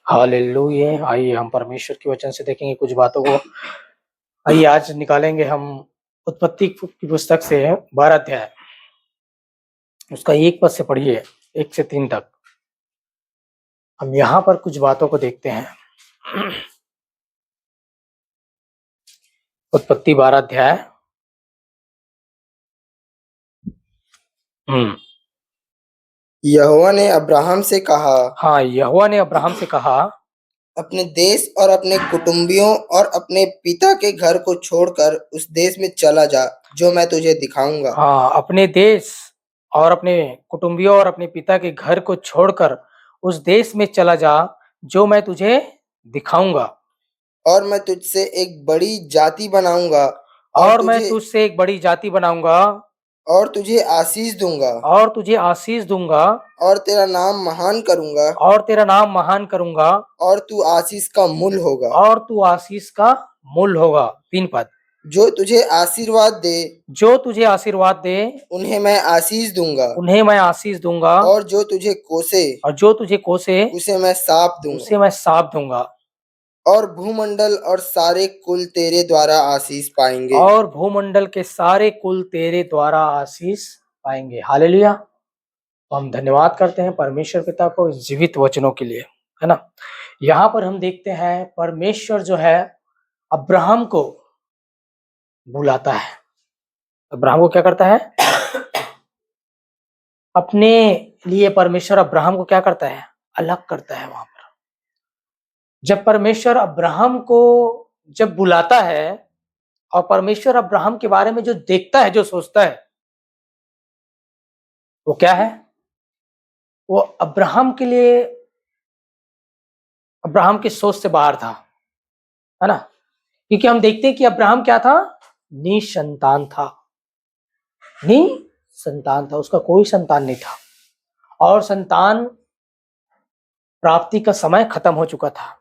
Hallelujah. आइए हम परमेश्वर के वचन से देखेंगे कुछ बातों को। आइए आज निकालेंगे हम उत्पत्ति की पुस्तक से 12 अध्याय, उसका 1 पद से पढ़िए 1 से 3 तक। हम यहाँ पर कुछ बातों को देखते हैं। उत्पत्ति 12 अध्याय। यहोवा ने अब्राहम से कहा, हाँ, यहोवा ने अब्राहम से कहा, अपने देश और अपने कुटुंबियों और अपने पिता के घर को छोड़कर उस देश में चला जा जो मैं तुझे दिखाऊंगा। हाँ, अपने देश और अपने कुटुंबियों और अपने पिता के घर को छोड़कर उस देश में चला जा जो मैं तुझे दिखाऊंगा। और मैं तुझसे एक बड़ी जाति बनाऊंगा और मैं तुझसे एक बड़ी जाति बनाऊंगा और तुझे आशीष दूंगा और तुझे आशीष दूंगा और तेरा नाम महान करूंगा और तेरा नाम महान करूंगा और तू आशीष का मूल होगा। और तू आशीष का मूल होगा। 3 पद। जो तुझे आशीर्वाद दे जो तुझे आशीर्वाद दे उन्हें मैं आशीष दूंगा उन्हें मैं आशीष दूंगा और जो तुझे कोसे और जो तुझे कोसे उसे मैं साप दूंगा। उसे मैं साप दूंगा। और भूमंडल और सारे कुल तेरे द्वारा आशीष पाएंगे। और भूमंडल के सारे कुल तेरे द्वारा आशीष पाएंगे। हालेलुया। तो हम धन्यवाद करते हैं परमेश्वर पिता को इस जीवित वचनों के लिए, है ना। यहाँ पर हम देखते हैं परमेश्वर जो है अब्राहम को बुलाता है। अब्राहम को क्या करता है? अपने लिए परमेश्वर अब्राहम को क्या करता है? अलग करता है। वहां पर जब परमेश्वर अब्राहम को जब बुलाता है और परमेश्वर अब्राहम के बारे में जो देखता है, जो सोचता है, वो क्या है? वो अब्राहम के लिए, अब्राहम की सोच से बाहर था, है ना। क्योंकि हम देखते हैं कि अब्राहम क्या था? निसंतान था। निसंतान था, उसका कोई संतान नहीं था और संतान प्राप्ति का समय खत्म हो चुका था।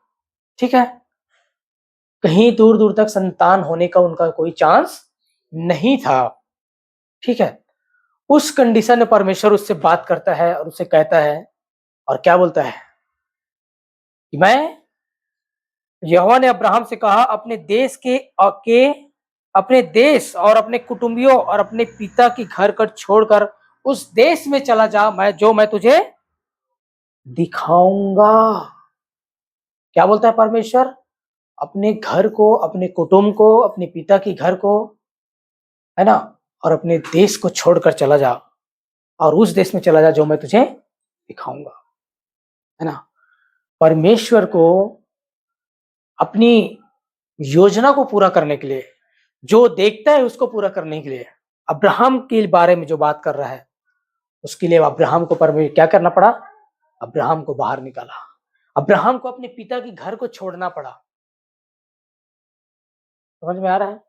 ठीक है, कहीं दूर दूर तक संतान होने का उनका कोई चांस नहीं था। ठीक है, उस कंडीशन में परमेश्वर उससे बात करता है और उससे कहता है, और क्या बोलता है कि यहोवा ने अब्राहम से कहा, अपने देश और अपने कुटुंबियों और अपने पिता की घर कर छोड़कर उस देश में चला जा मैं तुझे दिखाऊंगा। क्या बोलता है परमेश्वर? अपने घर को, अपने कुटुंब को, अपने पिता की घर को, है ना, और अपने देश को छोड़कर चला जा और उस देश में चला जा जो मैं तुझे दिखाऊंगा, है ना। परमेश्वर को अपनी योजना को पूरा करने के लिए, जो देखता है उसको पूरा करने के लिए अब्राहम के बारे में जो बात कर रहा है, उसके लिए अब्राहम को परमेश्वर क्या करना पड़ा? अब्राहम को बाहर निकाला। अब्राहम को अपने पिता के घर को छोड़ना पड़ा। समझ में आ रहा है?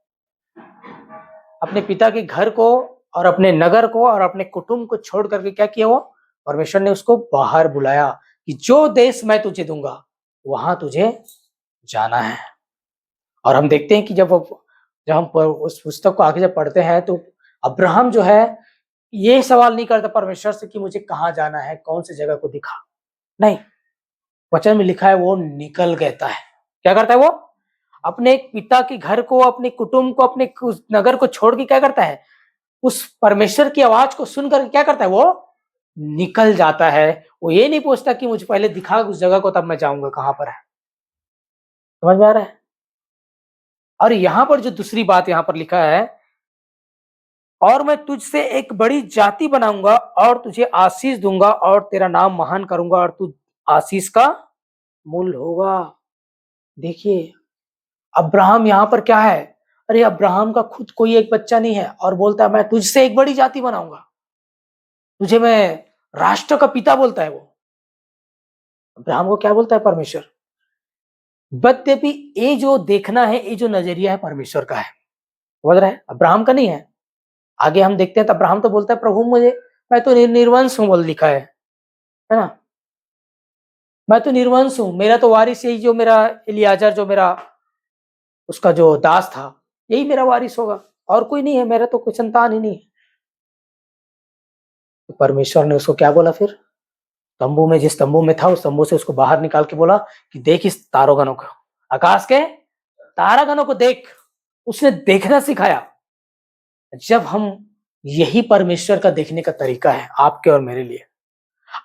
अपने पिता के घर को और अपने नगर को और अपने कुटुंब को छोड़ करके क्या किया? वो परमेश्वर ने उसको बाहर बुलाया कि जो देश मैं तुझे दूंगा वहां तुझे जाना है। और हम देखते हैं कि जब हम उस पुस्तक को आगे जब पढ़ते हैं तो अब्राहम जो है ये सवाल नहीं करता परमेश्वर से कि मुझे कहाँ जाना है, कौन सी जगह को दिखा। नहीं, वचन में लिखा है वो निकल कहता है। क्या करता है? वो अपने पिता के घर को, अपने कुटुंब को, अपने नगर को छोड़ के क्या करता है? उस परमेश्वर की आवाज को सुनकर क्या करता है? वो निकल जाता है। वो ये नहीं पूछता कि मुझे पहले दिखा उस जगह को, तब मैं जाऊंगा कहां पर है। समझ में आ रहा है? और यहां पर जो दूसरी बात यहां पर लिखा है, और मैं तुझसे एक बड़ी जाति बनाऊंगा और तुझे आशीष दूंगा और तेरा नाम महान करूंगा और तू आशीष का मूल होगा। देखिए अब्राहम यहां पर क्या है? अरे अब्राहम का खुद कोई एक बच्चा नहीं है और बोलता है मैं तुझसे एक बड़ी जाति बनाऊंगा, तुझे मैं राष्ट्र का पिता बोलता है। वो अब्राहम को क्या बोलता है परमेश्वर? यद्यपि ये जो देखना है, ये जो नजरिया है परमेश्वर का है, समझ रहे हैं, अब्राहम का नहीं है। आगे हम देखते हैं तो अब्राहम तो बोलता है प्रभु मैं तो निर्वंश हूं, बोल लिखा है ना। मैं तो निर्वंश हूं, मेरा तो वारिस यही जो मेरा इलियाजर, जो मेरा उसका जो दास था, यही मेरा वारिस होगा और कोई नहीं है, मेरा तो कोई संतान ही नहीं है। तो परमेश्वर ने उसको क्या बोला फिर? तंबू में, जिस तंबू में था उस तंबू से उसको बाहर निकाल के बोला कि देख इस तारोगणों को, आकाश के तारागणों को देख। उसने देखना सिखाया। जब हम, यही परमेश्वर का देखने का तरीका है आपके और मेरे लिए।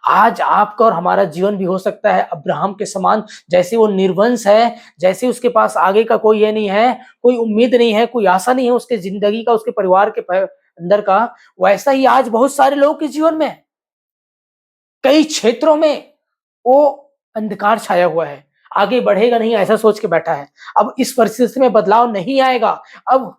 आज आपका और हमारा जीवन भी हो सकता है अब्राहम के समान, जैसे वो निर्वंश है, जैसे उसके पास आगे का कोई ये नहीं है, कोई उम्मीद नहीं है, कोई आशा नहीं है उसके जिंदगी का, उसके परिवार के अंदर का, वैसा ही आज बहुत सारे लोगों के जीवन में कई क्षेत्रों में वो अंधकार छाया हुआ है, आगे बढ़ेगा नहीं ऐसा सोच के बैठा है। अब इस परिस्थिति में बदलाव नहीं आएगा, अब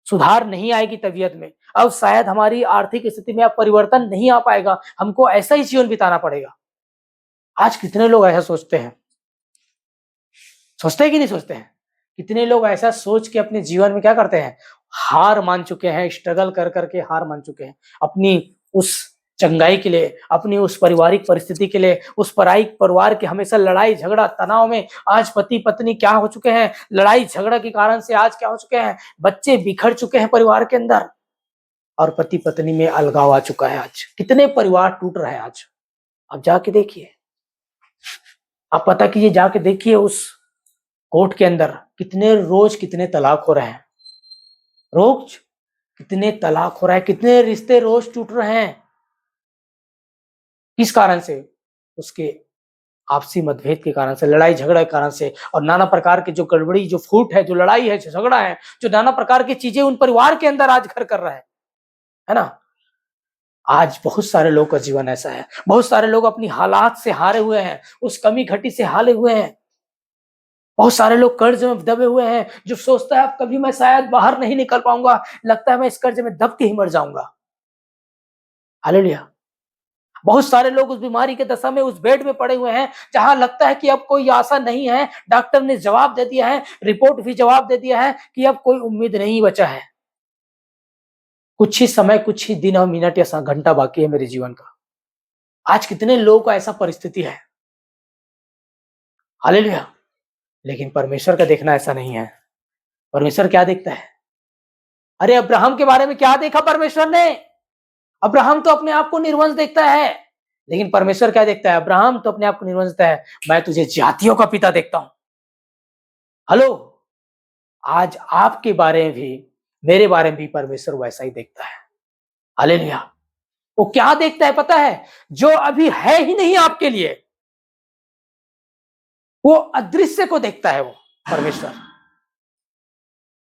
सुधार नहीं आएगी तबीयत में, अब शायद हमारी आर्थिक स्थिति में अब परिवर्तन नहीं आ पाएगा, हमको ऐसा ही जीवन बिताना पड़ेगा। आज कितने लोग ऐसा सोचते हैं? सोचते हैं कि नहीं सोचते हैं? कितने लोग ऐसा सोच के अपने जीवन में क्या करते हैं? हार मान चुके हैं, स्ट्रगल कर करके हार मान चुके हैं अपनी उस चंगाई के लिए, अपनी उस पारिवारिक परिस्थिति के लिए, उस परिवार के हमेशा लड़ाई झगड़ा तनाव में आज पति पत्नी क्या हो चुके हैं, लड़ाई झगड़ा के कारण से आज क्या हो चुके हैं, बच्चे बिखर चुके हैं परिवार के अंदर, और पति पत्नी में अलगाव आ चुका है। आज कितने परिवार टूट रहे हैं आज। आप जाके देखिए, आप पता कीजिए, जाके देखिए उस कोर्ट के अंदर रोज कितने तलाक हो रहे हैं, रोज कितने तलाक हो रहा है, कितने रिश्ते रोज टूट रहे हैं। किस कारण से? उसके आपसी मतभेद के कारण से, लड़ाई झगड़ा के कारण से, और नाना प्रकार के जो गड़बड़ी, जो फूट है, जो लड़ाई है, जो झगड़ा है, जो नाना प्रकार की चीजें उन परिवार के अंदर आज घर कर रहा है ना। आज बहुत सारे लोगों का जीवन ऐसा है, बहुत सारे लोग अपनी हालात से हारे हुए हैं, उस कमी घटी से हारे हुए हैं। बहुत सारे लोग कर्ज में दबे हुए हैं, जो सोचता है अब कभी मैं शायद बाहर नहीं निकल पाऊंगा, लगता है मैं इस कर्ज में दब के ही मर जाऊंगा। हालेलुया। बहुत सारे लोग उस बीमारी के दशा में उस बेड में पड़े हुए हैं, जहां लगता है कि अब कोई आशा नहीं है, डॉक्टर ने जवाब दे दिया है, रिपोर्ट भी जवाब दे दिया है कि अब कोई उम्मीद नहीं बचा है। कुछ ही समय, कुछ ही दिन और मिनट या घंटा बाकी है मेरे जीवन का। आज कितने लोगों का ऐसा परिस्थिति है। हालेलुया। लेकिन परमेश्वर का देखना ऐसा नहीं है। परमेश्वर क्या देखता है? अरे अब्राहम के बारे में क्या देखा परमेश्वर ने? अब्राहम तो अपने आप को निर्वंश देखता है, लेकिन परमेश्वर क्या देखता है? अब्राहम तो अपने आप को निर्वंश देखता है, मैं तुझे जातियों का पिता देखता हूं। हेलो, आज आपके बारे में भी, मेरे बारे में भी परमेश्वर वैसा ही देखता है। हालेलुया। वो क्या देखता है पता है? जो अभी है ही नहीं आपके लिए, वो अदृश्य को देखता है वो परमेश्वर।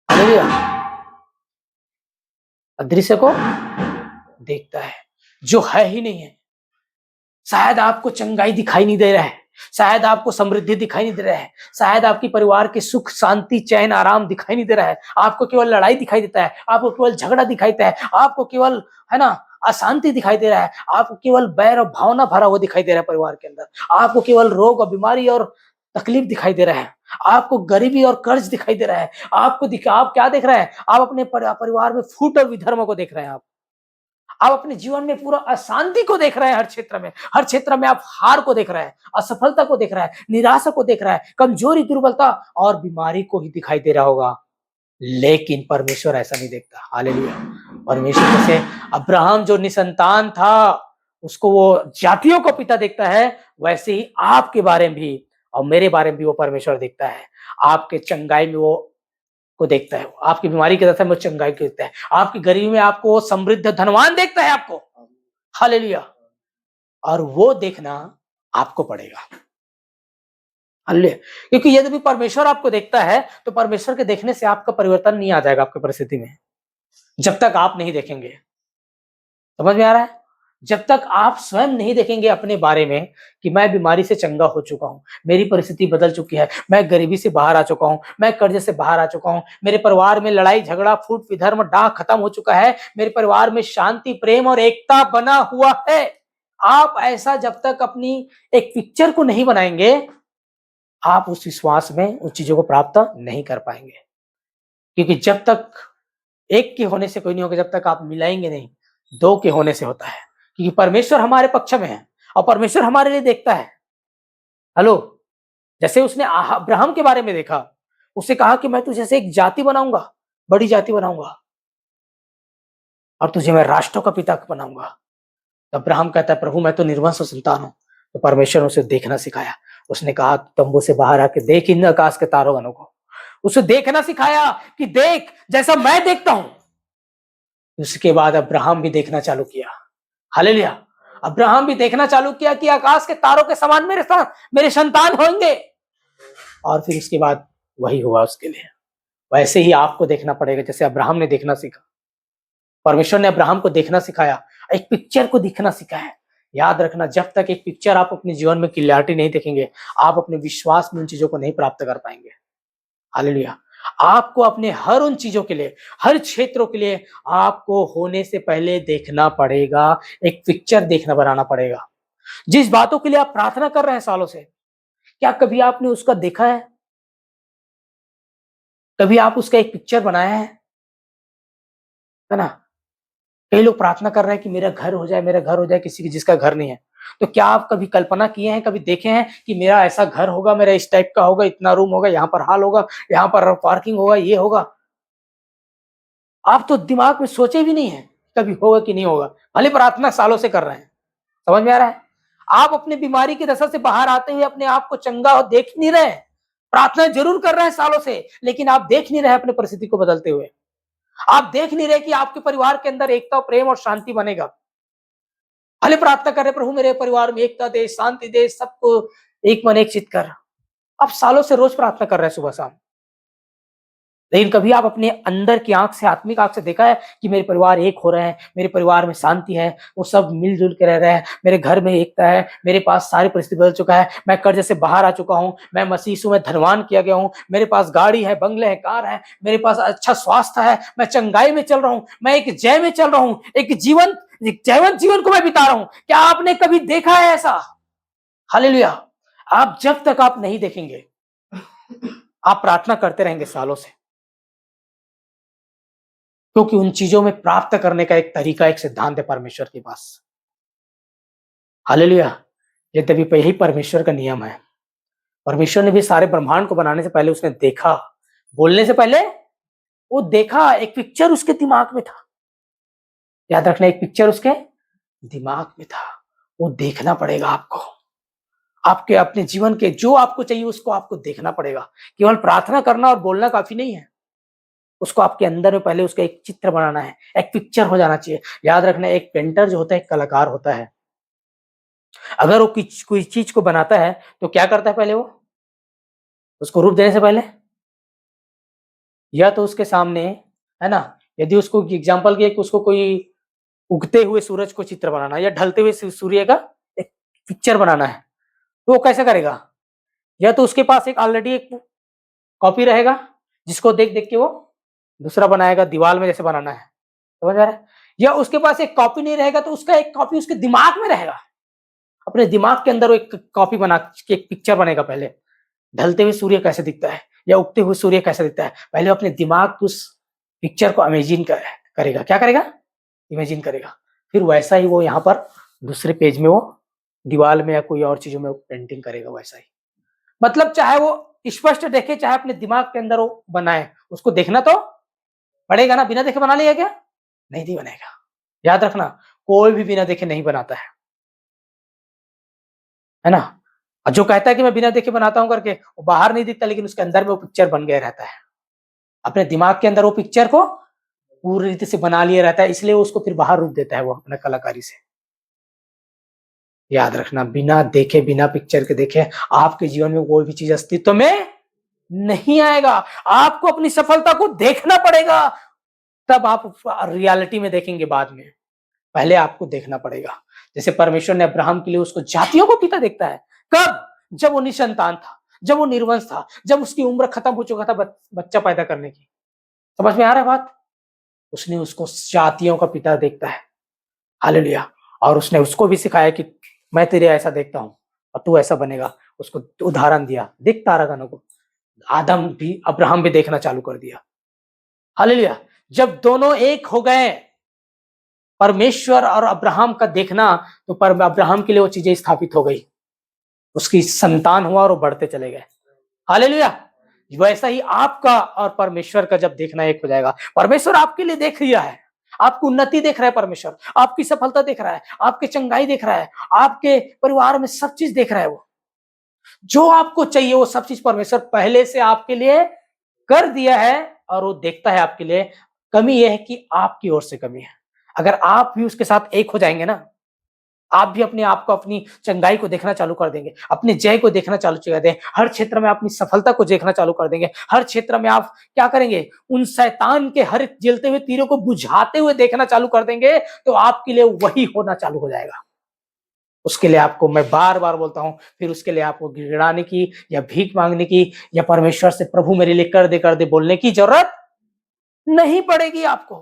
हालेलुया। अदृश्य को देखता है, जो है ही नहीं है। शायद आपको चंगाई दिखाई नहीं दे रहा है, शायद आपको समृद्धि दिखाई नहीं दे रहा है, शायद आपकी परिवार के सुख शांति चैन आराम दिखाई नहीं दे रहा है, आपको केवल लड़ाई दिखाई देता है, आपको केवल झगड़ा दिखाई देता है, आपको केवल, है ना, अशांति दिखाई दे रहा है, आपको केवल बैर और भावना भरा हुआ दिखाई दे रहा है परिवार के अंदर, आपको केवल रोग और बीमारी और तकलीफ दिखाई दे रहा है, आपको गरीबी और कर्ज दिखाई दे रहा है, आप क्या देख रहे हैं? आप अपने परिवार में फूट और विधर्म को देख रहे हैं। आप अपने जीवन में पूरा अशांति को देख रहे हैं, हर क्षेत्र में आप हार को देख रहे हैं, असफलता को देख रहे हैं, निराशा को देख रहा है, कमजोरी दुर्बलता और बीमारी को ही दिखाई दे रहा होगा। लेकिन परमेश्वर ऐसा नहीं देखता। हालेलुया। परमेश्वर जैसे अब्राहम जो निसंतान था, उसको वो जातियों को पिता देखता है, वैसे ही आपके बारे में भी और मेरे बारे में भी वो परमेश्वर देखता है। आपके चंगाई में वो को देखता है, आपकी बीमारी के दशा में चंगाई को देखता है, आपकी गरीबी में आपको समृद्ध धनवान देखता है आपको। हालेलुया। और वो देखना आपको पड़ेगा। हालेलुया। क्योंकि यदि परमेश्वर आपको देखता है, तो परमेश्वर के देखने से आपका परिवर्तन नहीं आ जाएगा आपकी परिस्थिति में, जब तक आप नहीं देखेंगे। समझ में आ रहा है? जब तक आप स्वयं नहीं देखेंगे अपने बारे में कि मैं बीमारी से चंगा हो चुका हूं, मेरी परिस्थिति बदल चुकी है, मैं गरीबी से बाहर आ चुका हूं, मैं कर्ज से बाहर आ चुका हूं, मेरे परिवार में लड़ाई झगड़ा फूट विधर्म डाह खत्म हो चुका है, मेरे परिवार में शांति प्रेम और एकता बना हुआ है। आप ऐसा जब तक अपनी एक पिक्चर को नहीं बनाएंगे, आप उस विश्वास में उस चीजों को प्राप्त नहीं कर पाएंगे। क्योंकि जब तक एक के होने से कोई नहीं होगा, जब तक आप मिलाएंगे नहीं, दो के होने से होता है। क्योंकि परमेश्वर हमारे पक्ष में है और परमेश्वर हमारे लिए देखता है। हेलो, जैसे उसने अब्राहम के बारे में देखा, उससे कहा कि मैं तुझे से एक जाति बनाऊंगा, बड़ी जाति बनाऊंगा और तुझे मैं राष्ट्रों का पिता बनाऊंगा। तो अब्राहम कहता है, प्रभु मैं तो निर्वंश संतान हूं, तो परमेश्वर ने उसे देखना सिखाया। उसने कहा तंबू से बाहर आके देख इन आकाश के तारों गणों को। उसे देखना सिखाया कि देख जैसा मैं देखता हूं। उसके बाद अब्राहम भी देखना चालू किया। हालेलुया। अब्राहम भी देखना चालू किया कि आकाश के तारों के समान मेरे संतान होंगे। और फिर उसके बाद वही हुआ उसके लिए। वैसे ही आपको देखना पड़ेगा जैसे अब्राहम ने देखना सीखा। परमेश्वर ने अब्राहम को देखना सिखाया, एक पिक्चर को दिखना सिखाया। याद रखना, जब तक एक पिक्चर आप अपने जीवन में क्लियरिटी नहीं देखेंगे, आप अपने विश्वास में उन चीजों को नहीं प्राप्त कर पाएंगे। हालेलुया। आपको अपने हर उन चीजों के लिए, हर क्षेत्रों के लिए आपको होने से पहले देखना पड़ेगा, एक पिक्चर देखना बनाना पड़ेगा। जिस बातों के लिए आप प्रार्थना कर रहे हैं सालों से, क्या कभी आपने उसका देखा है? कभी आप उसका एक पिक्चर बनाया है ना? कई लोग प्रार्थना कर रहे हैं कि मेरा घर हो जाए, मेरा घर हो जाए, किसी की जिसका घर नहीं है। तो क्या आप कभी कल्पना किए हैं, कभी देखे हैं कि मेरा ऐसा घर होगा, मेरा इस टाइप का होगा, इतना रूम होगा, यहाँ पर हॉल होगा, यहाँ पर पार्किंग होगा, ये होगा? आप तो दिमाग में सोचे भी नहीं है कभी होगा कि नहीं होगा, भले प्रार्थना सालों से कर रहे हैं। समझ में आ रहा है? आप अपनी बीमारी की दशा से बाहर आते हुए अपने आप को चंगा और देख नहीं रहे। प्रार्थना जरूर कर रहे हैं सालों से, लेकिन आप देख नहीं रहे अपने परिस्थिति को बदलते हुए। आप देख नहीं रहे कि आपके परिवार के अंदर एकता, प्रेम और शांति बनेगा। भले प्रार्थना कर रहे प्रभु मेरे परिवार में एकता दे, शांति दे, सबको एक मन एक चित कर। आप सालों से रोज प्रार्थना कर रहे हैं सुबह शाम, लेकिन कभी आप अपने अंदर की आंख से, आत्मिक आंख से देखा है कि मेरे परिवार एक हो रहे हैं, मेरे परिवार में शांति है, वो सब मिलजुल के रह रहे हैं, मेरे घर में एकता है, मेरे पास सारी परिस्थिति बदल चुका है, मैं कर्ज से बाहर आ चुका हूँ, मैं मसीह यीशु में धनवान किया गया हूँ, मेरे पास गाड़ी है, बंगले है, कार है, मेरे पास अच्छा स्वास्थ्य है, मैं चंगाई में चल रहा हूँ, मैं एक जय में चल रहा हूँ, एक जैवंत जीवन को मैं बिता रहा हूँ। क्या आपने कभी देखा है ऐसा? हालेलुया। आप जब तक आप नहीं देखेंगे, आप प्रार्थना करते रहेंगे सालों से, क्योंकि उन चीजों में प्राप्त करने का एक तरीका, एक सिद्धांत है परमेश्वर के पास। हालेलुया। यद्यपि यही परमेश्वर का नियम है। परमेश्वर ने भी सारे ब्रह्मांड को बनाने से पहले उसने देखा, बोलने से पहले वो देखा, एक पिक्चर उसके दिमाग में था। याद रखना, एक पिक्चर उसके दिमाग में था। वो देखना पड़ेगा आपको, आपके अपने जीवन के जो आपको चाहिए उसको आपको देखना पड़ेगा। केवल प्रार्थना करना और बोलना काफी नहीं है, उसको आपके अंदर में पहले उसका एक चित्र बनाना है, एक पिक्चर हो जाना चाहिए। याद रखना, एक पेंटर जो होता है एक कलाकार होता है। अगर वो कोई चीज को बनाता है तो क्या करता है? पहले वो उसको रूप देने से पहले या तो उसके सामने, है ना, यदि उसको एग्जांपल की उसको कोई उगते हुए सूरज को चित्र बनाना है या ढलते हुए सूर्य का एक पिक्चर बनाना है, तो वो कैसे करेगा? या तो उसके पास एक ऑलरेडी एक कॉपी रहेगा जिसको देख देख के वो दूसरा बनाएगा, दीवार में जैसे बनाना है। समझ आ रहा है? या उसके पास एक कॉपी नहीं रहेगा तो उसका एक कॉपी उसके दिमाग में रहेगा, अपने दिमाग के अंदर वो एक कॉपी बना के एक पिक्चर बनेगा। पहले ढलते हुए सूर्य कैसे दिखता है या उगते हुए सूर्य कैसे दिखता है, पहले अपने दिमाग उस पिक्चर को इमेजिन करेगा। क्या करेगा? इमेजिन करेगा। फिर वैसा ही वो यहाँ पर दूसरे पेज में वो दीवार में या कोई और चीजों में वो पेंटिंग करेगा वैसा ही। मतलब चाहे वो स्पष्ट देखे, चाहे अपने दिमाग के अंदर वो बनाए, उसको देखना तो पड़ेगा ना। बिना देखे बना लिया क्या? नहीं बनेगा। याद रखना, कोई भी बिना देखे नहीं बनाता है ना। और जो कहता है कि मैं बिना देखे बनाता हूं करके, वो बाहर नहीं दिखता, लेकिन उसके अंदर में वो पिक्चर बन गया रहता है। अपने दिमाग के अंदर वो पिक्चर को पूरी रीति से बना लिया रहता है, इसलिए उसको फिर बाहर रूप देता है वो अपने कलाकारी से। याद रखना, बिना देखे, बिना पिक्चर के देखे आपके जीवन में कोई भी चीज अस्तित्व में नहीं आएगा। आपको अपनी सफलता को देखना पड़ेगा, तब आप रियलिटी में देखेंगे। बाद में पहले आपको देखना पड़ेगा। जैसे परमेश्वर ने अब्राहम के लिए उसको जातियों को पिता देखता है। कब? जब वो निसंतान था, जब वो निर्वंश था, जब उसकी उम्र खत्म हो चुका था बच्चा पैदा करने की। समझ में आ रहा है बात? उसने उसको जातियों का पिता देखता है। हालेलुया। और उसने उसको भी सिखाया कि मैं तेरे ऐसा देखता हूं और तू ऐसा बनेगा। उसको उदाहरण दिया, देख तारागणों को। आदम भी, अब्राहम भी देखना चालू कर दिया। हालेलुया। जब दोनों एक हो गए, परमेश्वर और अब्राहम का देखना, तो पर अब्राहम के लिए वो चीजें स्थापित हो गई। उसकी संतान हुआ और वो बढ़ते चले गए। हालेलुया। वैसा ही आपका और परमेश्वर का जब देखना एक हो जाएगा। परमेश्वर आपके लिए देख लिया है, आपकी उन्नति देख रहा है परमेश्वर, आपकी सफलता देख रहा है, आपकी चंगाई देख रहा है, आपके परिवार में सब चीज देख रहा है वो। जो आपको चाहिए वो सब चीज परमेश्वर पहले से आपके लिए कर दिया है और वो देखता है आपके लिए। कमी यह है कि आपकी ओर से कमी है। अगर आप भी उसके साथ एक हो जाएंगे ना, आप भी अपने आप को, अपनी चंगाई को देखना चालू कर देंगे, अपने जय को देखना चालू कर देंगे, हर क्षेत्र में अपनी सफलता को देखना चालू कर देंगे, हर क्षेत्र में आप क्या करेंगे, उन शैतान के हर जलते हुए तीरों को बुझाते हुए देखना चालू कर देंगे, तो आपके लिए वही होना चालू हो जाएगा। उसके लिए आपको, मैं बार बार बोलता हूं, फिर उसके लिए आपको गिड़गिड़ाने की या भीख मांगने की या परमेश्वर से प्रभु मेरे लिए कर दे बोलने की जरूरत नहीं पड़ेगी आपको,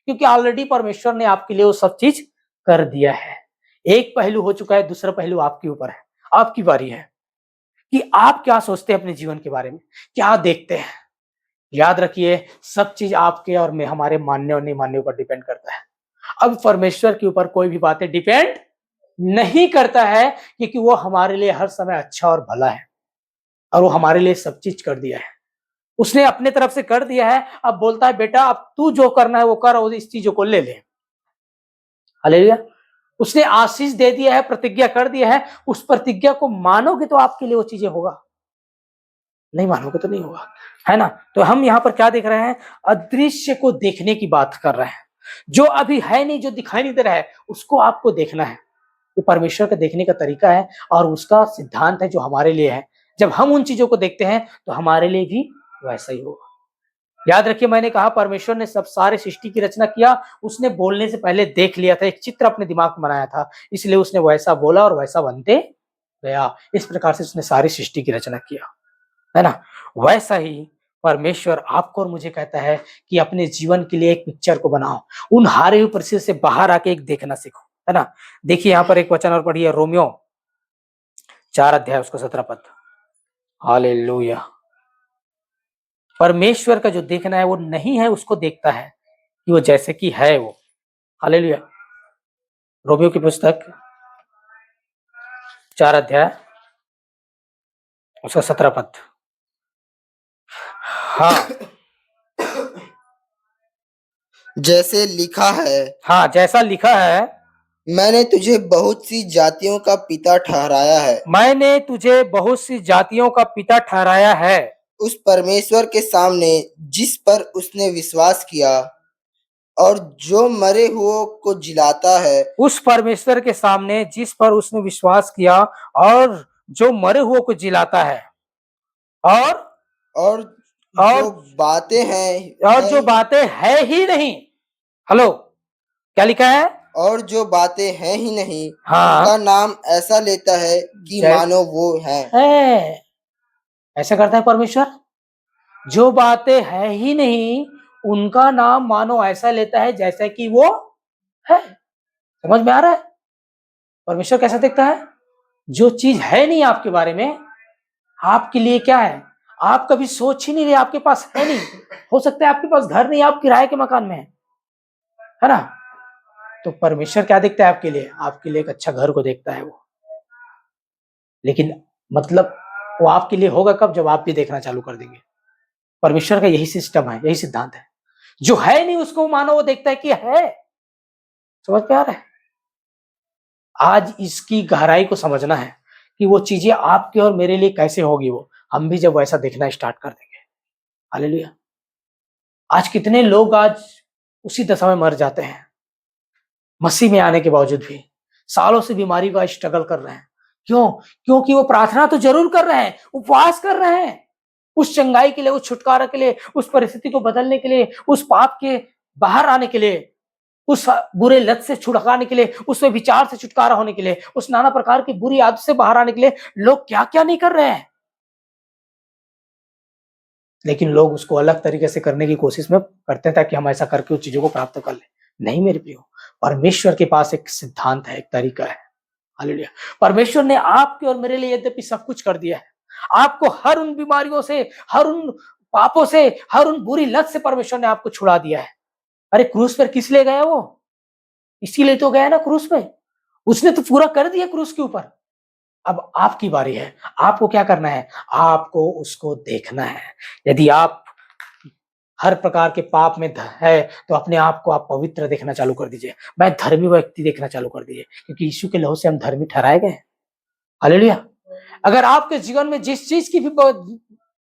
क्योंकि ऑलरेडी परमेश्वर ने आपके लिए वो सब चीज कर दिया है। एक पहलू हो चुका है, दूसरा पहलू आपके ऊपर है। आपकी बारी है कि आप क्या सोचते हैं अपने जीवन के बारे में, क्या देखते हैं। याद रखिए, सब चीज आपके और में हमारे मानने और नहीं मानने पर डिपेंड करता है। अब परमेश्वर के ऊपर कोई भी बातें डिपेंड नहीं करता है, क्योंकि वो हमारे लिए हर समय अच्छा और भला है और वो हमारे लिए सब चीज कर दिया है। उसने अपने तरफ से कर दिया है। अब बोलता है बेटा अब तू जो करना है वो कर और इस चीजों को ले ले। हालेलुया। उसने आशीष दे दिया है, प्रतिज्ञा कर दिया है। उस प्रतिज्ञा को मानोगे तो आपके लिए वो चीजें होगा, नहीं मानोगे तो नहीं होगा, है ना। तो हम यहाँ पर क्या देख रहे हैं, अदृश्य को देखने की बात कर रहे हैं। जो अभी है नहीं, जो दिखाई नहीं दे रहा है, उसको आपको देखना है। ये परमेश्वर का देखने का तरीका है और उसका सिद्धांत है जो हमारे लिए है। जब हम उन चीजों को देखते हैं तो हमारे लिए भी वैसा ही होगा। याद रखिए, मैंने कहा परमेश्वर ने सब सारे सृष्टि की रचना किया, उसने बोलने से पहले देख लिया था, एक चित्र अपने दिमाग में बनाया था, इसलिए उसने वैसा बोला और वैसा बनते गया। इस प्रकार से उसने सारी सृष्टि की रचना किया, है ना। वैसा ही परमेश्वर आपको और मुझे कहता है कि अपने जीवन के लिए एक पिक्चर को बनाओ, उन हारे हुए परिस्थिति से बाहर आके एक देखना सीखो, है ना। देखिए यहाँ पर एक वचन और पढ़िए, रोमियो 4 अध्याय उसका 17 पद। हालेलुया। परमेश्वर का जो देखना है वो नहीं है उसको देखता है कि वो जैसे कि है वो। हालेलुया। रोमियो की पुस्तक 4 अध्याय उसका 17 पद। हाँ जैसे लिखा है, हाँ, जैसा लिखा है, मैंने तुझे बहुत सी जातियों का पिता ठहराया है। मैंने तुझे बहुत सी जातियों का पिता ठहराया है। उस परमेश्वर के सामने जिस पर उसने विश्वास किया और जो मरे हुओं को जिलाता है, उस परमेश्वर के सामने जिस पर उसने विश्वास किया और जो मरे हुए को जिलाता है, और और और जो बातें और जो बातें है ही नहीं। हेलो, क्या लिखा है? और जो बातें हैं ही नहीं, हाँ, उनका नाम ऐसा लेता है कि मानो वो है। ऐसा करता है परमेश्वर। जो बातें है ही नहीं उनका नाम मानो ऐसा लेता है जैसा कि वो है। समझ में आ रहा है परमेश्वर कैसा देखता है? जो चीज है नहीं आपके बारे में, आपके लिए क्या है, आप कभी सोच ही नहीं रहे, आपके पास है नहीं। हो सकता है आपके पास घर नहीं, आप किराए के मकान में है ना। तो परमेश्वर क्या देखता है आपके लिए? आपके लिए एक अच्छा घर को देखता है वो। लेकिन मतलब वो आपके लिए होगा कब? जब आप भी देखना चालू कर देंगे। परमेश्वर का यही सिस्टम है, यही सिद्धांत है। जो है नहीं उसको मानो वो देखता है कि है। समझ में आ रहा है? आज इसकी गहराई को समझना है कि वो चीजें आपके और मेरे लिए कैसे होगी वो, हम भी जब वैसा देखना स्टार्ट कर देंगे। हालेलुया। आज कितने लोग आज उसी दशा में मर जाते हैं, मसीह में आने के बावजूद भी सालों से बीमारी का स्ट्रगल कर रहे हैं। क्यों? क्योंकि वो प्रार्थना तो जरूर कर रहे हैं, उपवास कर रहे हैं, उस चंगाई के लिए, उस छुटकारा के लिए, उस परिस्थिति को बदलने के लिए, उस पाप के बाहर आने के लिए, उस बुरे लत से छुटकाने के लिए, उस विचार से छुटकारा होने के लिए, उस नाना प्रकार की बुरी आदत से बाहर आने के लिए लोग क्या क्या नहीं कर रहे हैं। लेकिन लोग उसको अलग तरीके से करने की कोशिश में करते हैं ताकि हम ऐसा करके उस चीजों को प्राप्त कर ले। नहीं मेरे प्रियो, परमेश्वर के पास एक सिद्धांत है, एक तरीका है। हालेलुया। परमेश्वर ने आपके और मेरे लिए यद्यपि सब कुछ कर दिया है, आपको हर उन बीमारियों से, हर उन पापों से, हर उन बुरी लत से परमेश्वर ने आपको छुड़ा दिया है। अरे क्रूस पर किस लिए गया वो? इसीलिए तो गया ना क्रूस पे। उसने तो पूरा कर दिया क्रूस के ऊपर। अब आपकी बारी है, आपको क्या करना है? आपको उसको देखना है। यदि आप हर प्रकार के पाप में है तो अपने आप को आप पवित्र देखना चालू कर दीजिए। मैं धर्मी व्यक्ति देखना चालू कर दीजिए, क्योंकि यीशु के लहू से हम धर्मी ठहराए गए हैं। हालेलुया। अगर आपके जीवन में जिस चीज की भी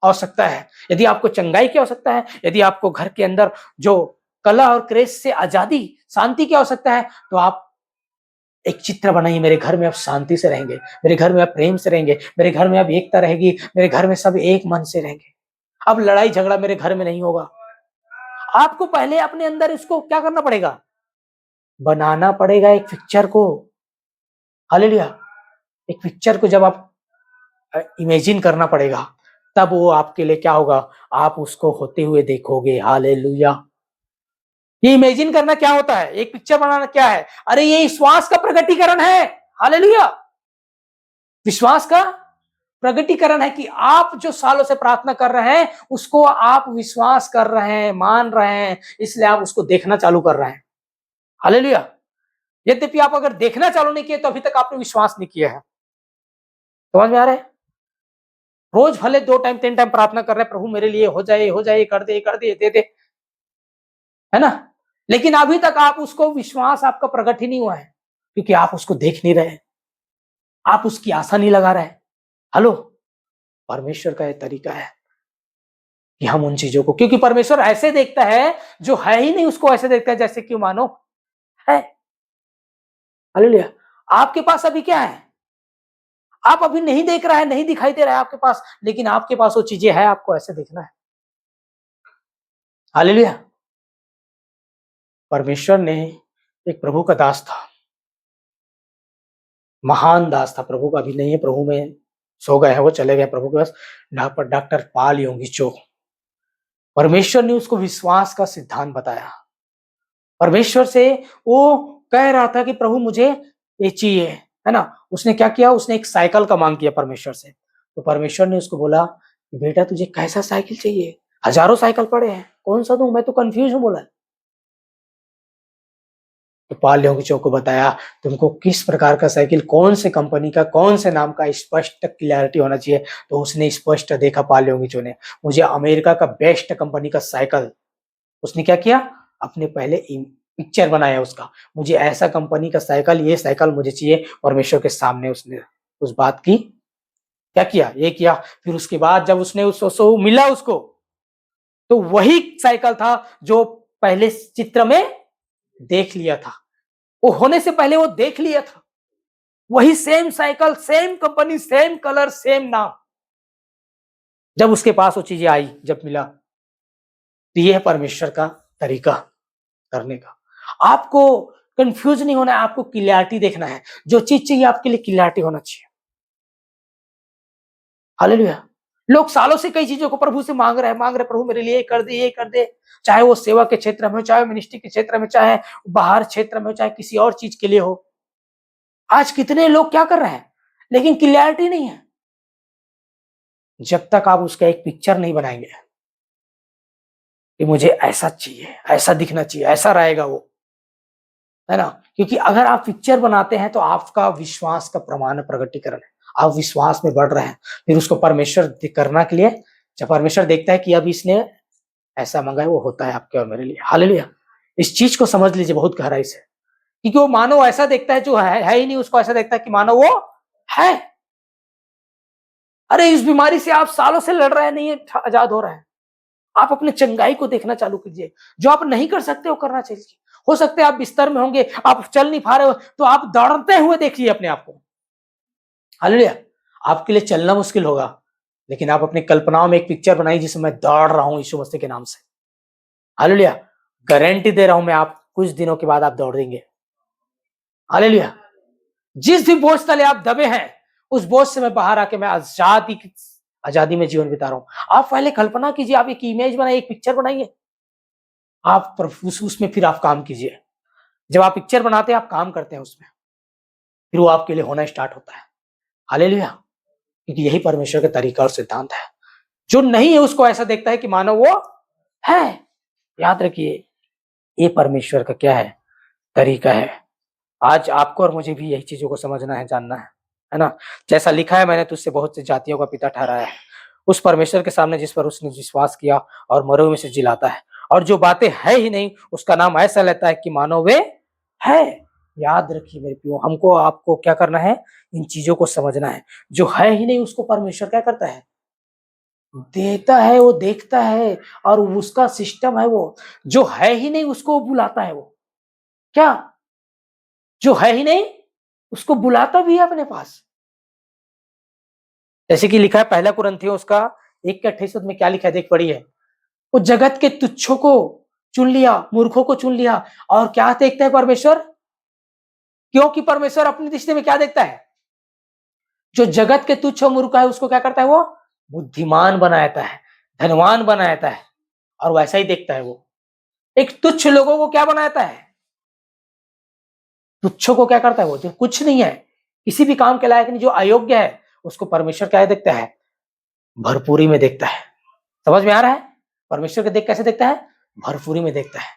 आवश्यकता है, यदि आपको चंगाई की आवश्यकता है, यदि आपको घर के अंदर जो कला और क्रेज से आजादी, शांति की आवश्यकता है, तो आप एक चित्र बनाइए। मेरे घर में अब शांति से रहेंगे, मेरे घर में अब प्रेम से रहेंगे, मेरे घर में अब एकता रहेगी, मेरे घर में सब एक मन से रहेंगे। अब लड़ाई झगड़ा मेरे घर में नहीं होगा। आपको पहले अपने अंदर इसको क्या करना पड़ेगा? बनाना पड़ेगा एक पिक्चर को। हालेलुया। एक पिक्चर को जब आप इमेजिन करना पड़ेगा, तब वो आपके लिए क्या होगा? आप उसको होते हुए देखोगे। हालेलुया। ये इमेजिन करना क्या होता है? एक पिक्चर बनाना क्या है? अरे ये विश्वास का प्रकटीकरण है। हालेलुया। विश्वास का प्रकटीकरण है कि आप जो सालों से प्रार्थना कर रहे हैं उसको आप विश्वास कर रहे हैं, मान रहे हैं, इसलिए आप उसको देखना चालू कर रहे हैं। हालेलुया। यद्यपि आप अगर देखना चालू नहीं किए तो अभी तक आपने विश्वास नहीं किया है। समझ में आ रहा है? रोज भले 2 टाइम 3 टाइम प्रार्थना कर रहे हैं, प्रभु मेरे लिए हो जाए, कर दे, दे दे, है ना? लेकिन अभी तक आप उसको विश्वास आपका प्रकट ही नहीं हुआ है, क्योंकि आप उसको देख नहीं रहे, आप उसकी आशा नहीं लगा रहे। हेलो, परमेश्वर का यह तरीका है कि हम उन चीजों को, क्योंकि परमेश्वर ऐसे देखता है जो है ही नहीं उसको ऐसे देखता है जैसे कि मानो है। हालेलुया। आपके पास अभी क्या है? आप अभी नहीं देख रहा है, नहीं दिखाई दे रहा है आपके पास, लेकिन आपके पास वो चीजें है, आपको ऐसे देखना है। हालेलुया। परमेश्वर ने एक प्रभु का दास था, महान दास था, प्रभु का अभी नहीं है, प्रभु में सो गए हैं, वो चले गए प्रभु के पास, डॉक्टर पाल योंगिचो। परमेश्वर ने उसको विश्वास का सिद्धांत बताया। परमेश्वर से वो कह रहा था कि प्रभु मुझे ये चाहिए, है ना? उसने क्या किया? उसने एक साइकिल का मांग किया परमेश्वर से। तो परमेश्वर ने उसको बोला, बेटा तुझे कैसा साइकिल चाहिए? हजारों साइकिल पड़े हैं, कौन सा दूं? मैं तो कंफ्यूज हूं, बोला। तो पाल योंगिचो को बताया, तुमको किस प्रकार का साइकिल, कौन से कंपनी का, कौन से नाम का, स्पष्ट क्लैरिटी होना चाहिए। तो उसने स्पष्ट देखा, पाल योंगिचो ने, मुझे अमेरिका का बेस्ट कंपनी का साइकिल। उसने क्या किया? अपने पहले पिक्चर बनाया उसका, मुझे ऐसा कंपनी का साइकिल, ये साइकिल मुझे चाहिए। परमेश्वर के सामने उसने उस बात की क्या किया? ये किया। फिर उसके बाद जब उसने उसको मिला उसको, तो वही साइकिल था जो पहले चित्र में देख लिया था, वो होने से पहले वो देख लिया था। वही same cycle, same company, same colour, same नाम। जब उसके पास वो चीजें आई, जब मिला, तो ये है परमेश्वर का तरीका करने का। आपको कंफ्यूज नहीं होना है, आपको क्लियरिटी देखना है। जो चीज चाहिए आपके लिए क्लियरिटी होना चाहिए। हालेलुया। लोग सालों से कई चीजों को प्रभु से मांग रहे हैं, प्रभु मेरे लिए ये कर दे, चाहे वो सेवा के क्षेत्र में हो, चाहे मिनिस्ट्री के क्षेत्र में, चाहे बाहर क्षेत्र में हो, चाहे किसी और चीज के लिए हो। आज कितने लोग क्या कर रहे हैं, लेकिन क्लियरिटी नहीं है। जब तक आप उसका एक पिक्चर नहीं बनाएंगे कि मुझे ऐसा चाहिए, ऐसा दिखना चाहिए, ऐसा रहेगा वो, है ना? क्योंकि अगर आप पिक्चर बनाते हैं तो आपका विश्वास का प्रमाण प्रकटीकरण है, आप विश्वास में बढ़ रहे हैं। फिर उसको परमेश्वर करना के लिए, जब परमेश्वर देखता है कि अब इसने ऐसा मांगा है, वो होता है आपके और मेरे लिए। हालेलुया। इस चीज को समझ लीजिए बहुत गहराई से, क्योंकि वो मानो ऐसा देखता है जो है ही नहीं, उसको ऐसा देखता है कि मानो वो है। अरे इस बीमारी से आप सालों से लड़ रहे हैं, नहीं आजाद हो रहे हैं। आप अपने चंगाई को देखना चालू कीजिए। जो आप नहीं कर सकते वो करना चाहिए। हो सकता है आप बिस्तर में होंगे, आप चल नहीं पा रहे हो, तो आप दौड़ते हुए देखिए अपने आप को। हालेलुया। आपके लिए चलना मुश्किल होगा, लेकिन आप अपनी कल्पनाओं में एक पिक्चर बनाइए जिसमें मैं दौड़ रहा हूं यीशु मसीह के नाम से। हालेलुया। गारंटी दे रहा हूं मैं, आप कुछ दिनों के बाद आप दौड़ेंगे। हालेलुया। जिस भी बोझ तले आप दबे हैं, उस बोझ से मैं बाहर आके मैं आजादी में जीवन बिता रहा हूं। आप पहले कल्पना कीजिए, आप एक इमेज बनाइए, एक पिक्चर बनाइए, आप उसमें फिर आप काम कीजिए। जब आप पिक्चर बनाते हैं, आप काम करते हैं उसमें, फिर वो आपके लिए होना स्टार्ट होता है। हालेलुया। क्योंकि यही परमेश्वर का तरीका और सिद्धांत है। जो नहीं है उसको ऐसा देखता है कि मानो वो है। याद रखिए, ये परमेश्वर का क्या है? तरीका है। आज आपको और मुझे भी यही चीजों को समझना है, जानना है ना? जैसा लिखा है, मैंने तुझसे बहुत सी जातियों का पिता ठहराया है। उस परमेश्वर के सामने जिस पर उसने विश्वास किया और मरे हुए में से जिलाता है, और जो बातें है ही नहीं उसका नाम ऐसा लेता है कि मानो वे है। याद रखिए मेरे प्रियो, हमको आपको क्या करना है, इन चीजों को समझना है। जो है ही नहीं उसको परमेश्वर क्या करता है, देता है, वो देखता है, और उसका सिस्टम है वो। जो है ही नहीं उसको बुलाता है, वो क्या, जो है ही नहीं उसको बुलाता भी है अपने पास। जैसे कि लिखा है पहला कुरिन्थियों उसका 1:28 में क्या लिखा है, देख पढ़िए। वो जगत के तुच्छों को चुन लिया, मूर्खों को चुन लिया, और क्या देखता है परमेश्वर, क्योंकि परमेश्वर अपनी दृष्टि में क्या देखता है, जो जगत के तुच्छ और मूर्ख है उसको क्या करता है, वो बुद्धिमान बनाता है, धनवान बनाता है, और वैसा ही देखता है वो। एक तुच्छ लोगों को क्या बनाता है, तुच्छों को क्या करता है, वो जो कुछ नहीं है, किसी भी काम के लायक नहीं, जो अयोग्य है, उसको परमेश्वर क्या देखता है, भरपूरी में देखता है। समझ में आ रहा है, परमेश्वर को देख कैसे देखता है, भरपूरी में देखता है।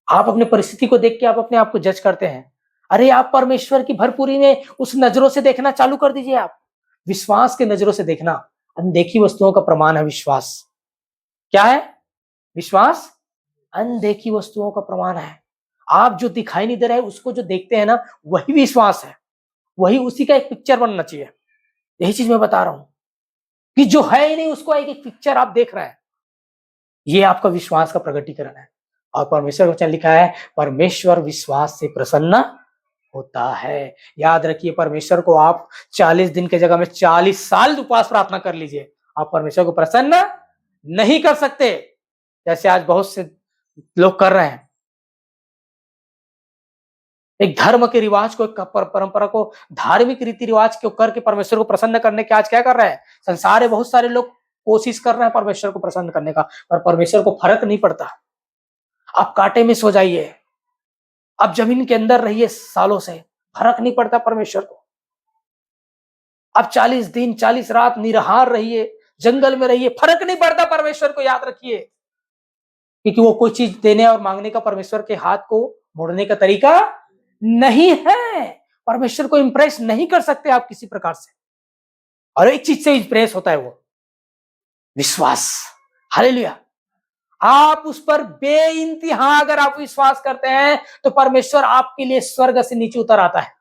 आप अपनी परिस्थिति को देख के आप अपने आप को जज करते हैं, अरे आप परमेश्वर की भरपूरी में उस नजरों से देखना चालू कर दीजिए। आप विश्वास के नजरों से देखना। अनदेखी वस्तुओं का प्रमाण है विश्वास। क्या है विश्वास, अनदेखी वस्तुओं का प्रमाण है। आप जो दिखाई नहीं दे रहा है उसको जो देखते हैं ना, वही विश्वास है, वही उसी का एक पिक्चर बनना चाहिए। यही चीज मैं बता रहा हूं कि जो है ही नहीं उसको एक एक पिक्चर आप देख रहे हैं, ये आपका विश्वास का प्रकटीकरण है। और परमेश्वर का वचन लिखा है, परमेश्वर विश्वास से प्रसन्न होता है। याद रखिए, परमेश्वर को आप 40 दिन के जगह में 40 साल उपवास प्रार्थना कर लीजिए, आप परमेश्वर को प्रसन्न नहीं कर सकते, जैसे आज बहुत से लोग कर रहे हैं। एक धर्म के रिवाज को, एक परंपरा को, धार्मिक रीति रिवाज को करके परमेश्वर को प्रसन्न करने के आज क्या कर रहे हैं, संसार में बहुत सारे लोग कोशिश कर रहे हैं परमेश्वर को प्रसन्न करने का, पर परमेश्वर को फर्क नहीं पड़ता। आप कांटे में सो जाइए, आप जमीन के अंदर रहिए सालों से, फर्क नहीं पड़ता परमेश्वर को। आप 40 दिन 40 रात निराहार रहिए, जंगल में रहिए, फर्क नहीं पड़ता परमेश्वर को। याद रखिए, क्योंकि वो कोई चीज देने और मांगने का परमेश्वर के हाथ को मोड़ने का तरीका नहीं है। परमेश्वर को इंप्रेस नहीं कर सकते आप किसी प्रकार से। और एक चीज से इंप्रेस होता है, वो विश्वास। हालेलुया। आप उस पर बेइंतहा अगर आप विश्वास करते हैं तो परमेश्वर आपके लिए स्वर्ग से नीचे उतर आता है।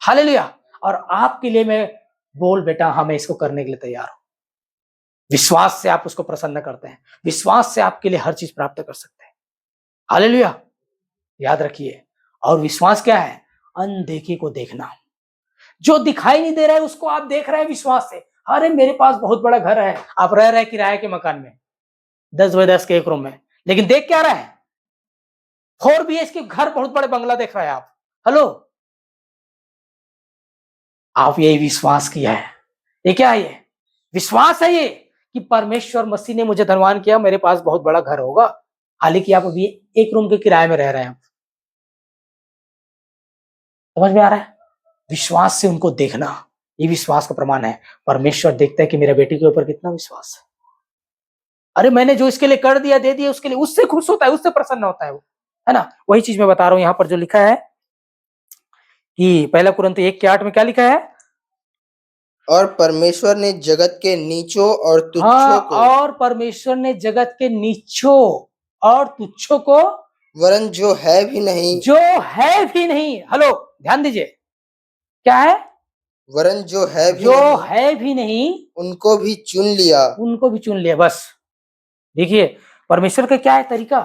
हालेलुया। और आपके लिए मैं बोल बेटा, हाँ मैं इसको करने के लिए तैयार हूं। विश्वास से आप उसको प्रसन्न करते हैं, विश्वास से आपके लिए हर चीज प्राप्त कर सकते हैं। हालेलुया। याद रखिए, और विश्वास क्या है, अनदेखी को देखना। जो दिखाई नहीं दे रहा है उसको आप देख रहे हैं विश्वास से। अरे मेरे पास बहुत बड़ा घर है, आप रह रहे किराए के मकान में 10 बाय 10 के एक रूम में, लेकिन देख क्या रहा है, 4 BHK घर, बहुत बड़े बंगला देख रहे हैं आप। हेलो, आप यही विश्वास किया है। ये क्या है, ये विश्वास है ये कि परमेश्वर मसीह ने मुझे धनवान किया, मेरे पास बहुत बड़ा घर होगा, हालांकि आप अभी एक रूम के किराए में रह रहे हैं। समझ में आ रहा है, विश्वास से उनको देखना, ये विश्वास का प्रमाण है। परमेश्वर देखता है कि मेरा बेटी के ऊपर कितना विश्वास है। अरे मैंने जो इसके लिए कर दिया, दे दिया उसके लिए, उससे खुश होता है, उससे प्रसन्न होता है वो, है ना। वही चीज मैं बता रहा हूं यहां पर जो लिखा है कि पहला कुरिन्थियों 1:8 में क्या लिखा है, और परमेश्वर ने जगत के नीचों और तुच्छों हाँ, को, और परमेश्वर ने जगत के नीचों और तुच्छों को, वरन जो है भी नहीं, जो है भी नहीं, हेलो ध्यान दीजिए, क्या है, वरन जो है भी जो नहीं, है भी नहीं, उनको भी चुन लिया। उनको भी चुन लिया। बस देखिए, परमेश्वर का क्या है तरीका,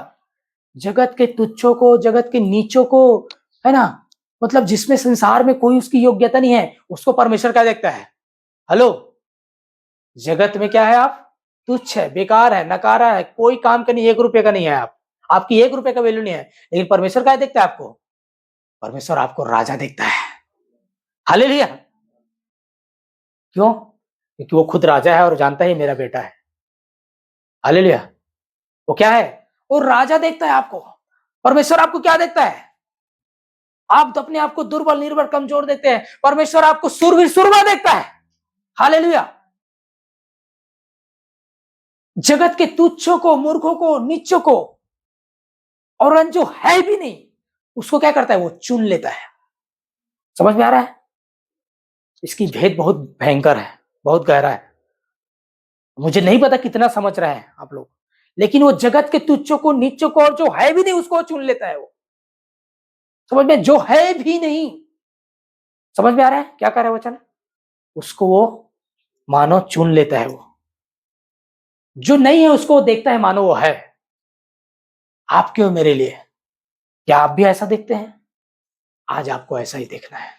जगत के तुच्छों को, जगत के नीचों को, है ना, मतलब जिसमें संसार में कोई उसकी योग्यता नहीं है, उसको परमेश्वर क्या देखता है। हेलो, जगत में क्या है, आप तुच्छ है, बेकार है, नकारा है, कोई काम का नहीं, 1 रुपए का नहीं है, आप, आपकी 1 रुपए का वैल्यू नहीं है, लेकिन परमेश्वर क्या देखता है आपको, परमेश्वर आपको राजा देखता है। हालेलुया। क्यों, क्योंकि वो खुद राजा है और जानता है मेरा बेटा है। हालेलुया। वो क्या है, वो राजा देखता है आपको। परमेश्वर आपको क्या देखता है, आप तो अपने आप को दुर्बल, निर्बल, कमजोर देखते हैं, परमेश्वर आपको सूरवीर, सूरमा देखता है। हालेलुया। जगत के तुच्छों को, मूर्खों को, नीचों को, और जो है भी नहीं उसको क्या करता है, वो चुन लेता है। समझ में आ रहा है, इसकी भेद बहुत भयंकर है, बहुत गहरा है। मुझे नहीं पता कितना समझ रहे हैं आप लोग, लेकिन वो जगत के तुच्छों को, नीचों को और जो है भी नहीं उसको चुन लेता है वो। समझ में, जो है भी नहीं, समझ में आ रहा है क्या कर रहा है वचन? उसको वो मानो चुन लेता है वो। जो नहीं है उसको देखता है मानो वो है। आपके और मेरे लिए क्या आप भी ऐसा देखते हैं? आज आपको ऐसा ही देखना है।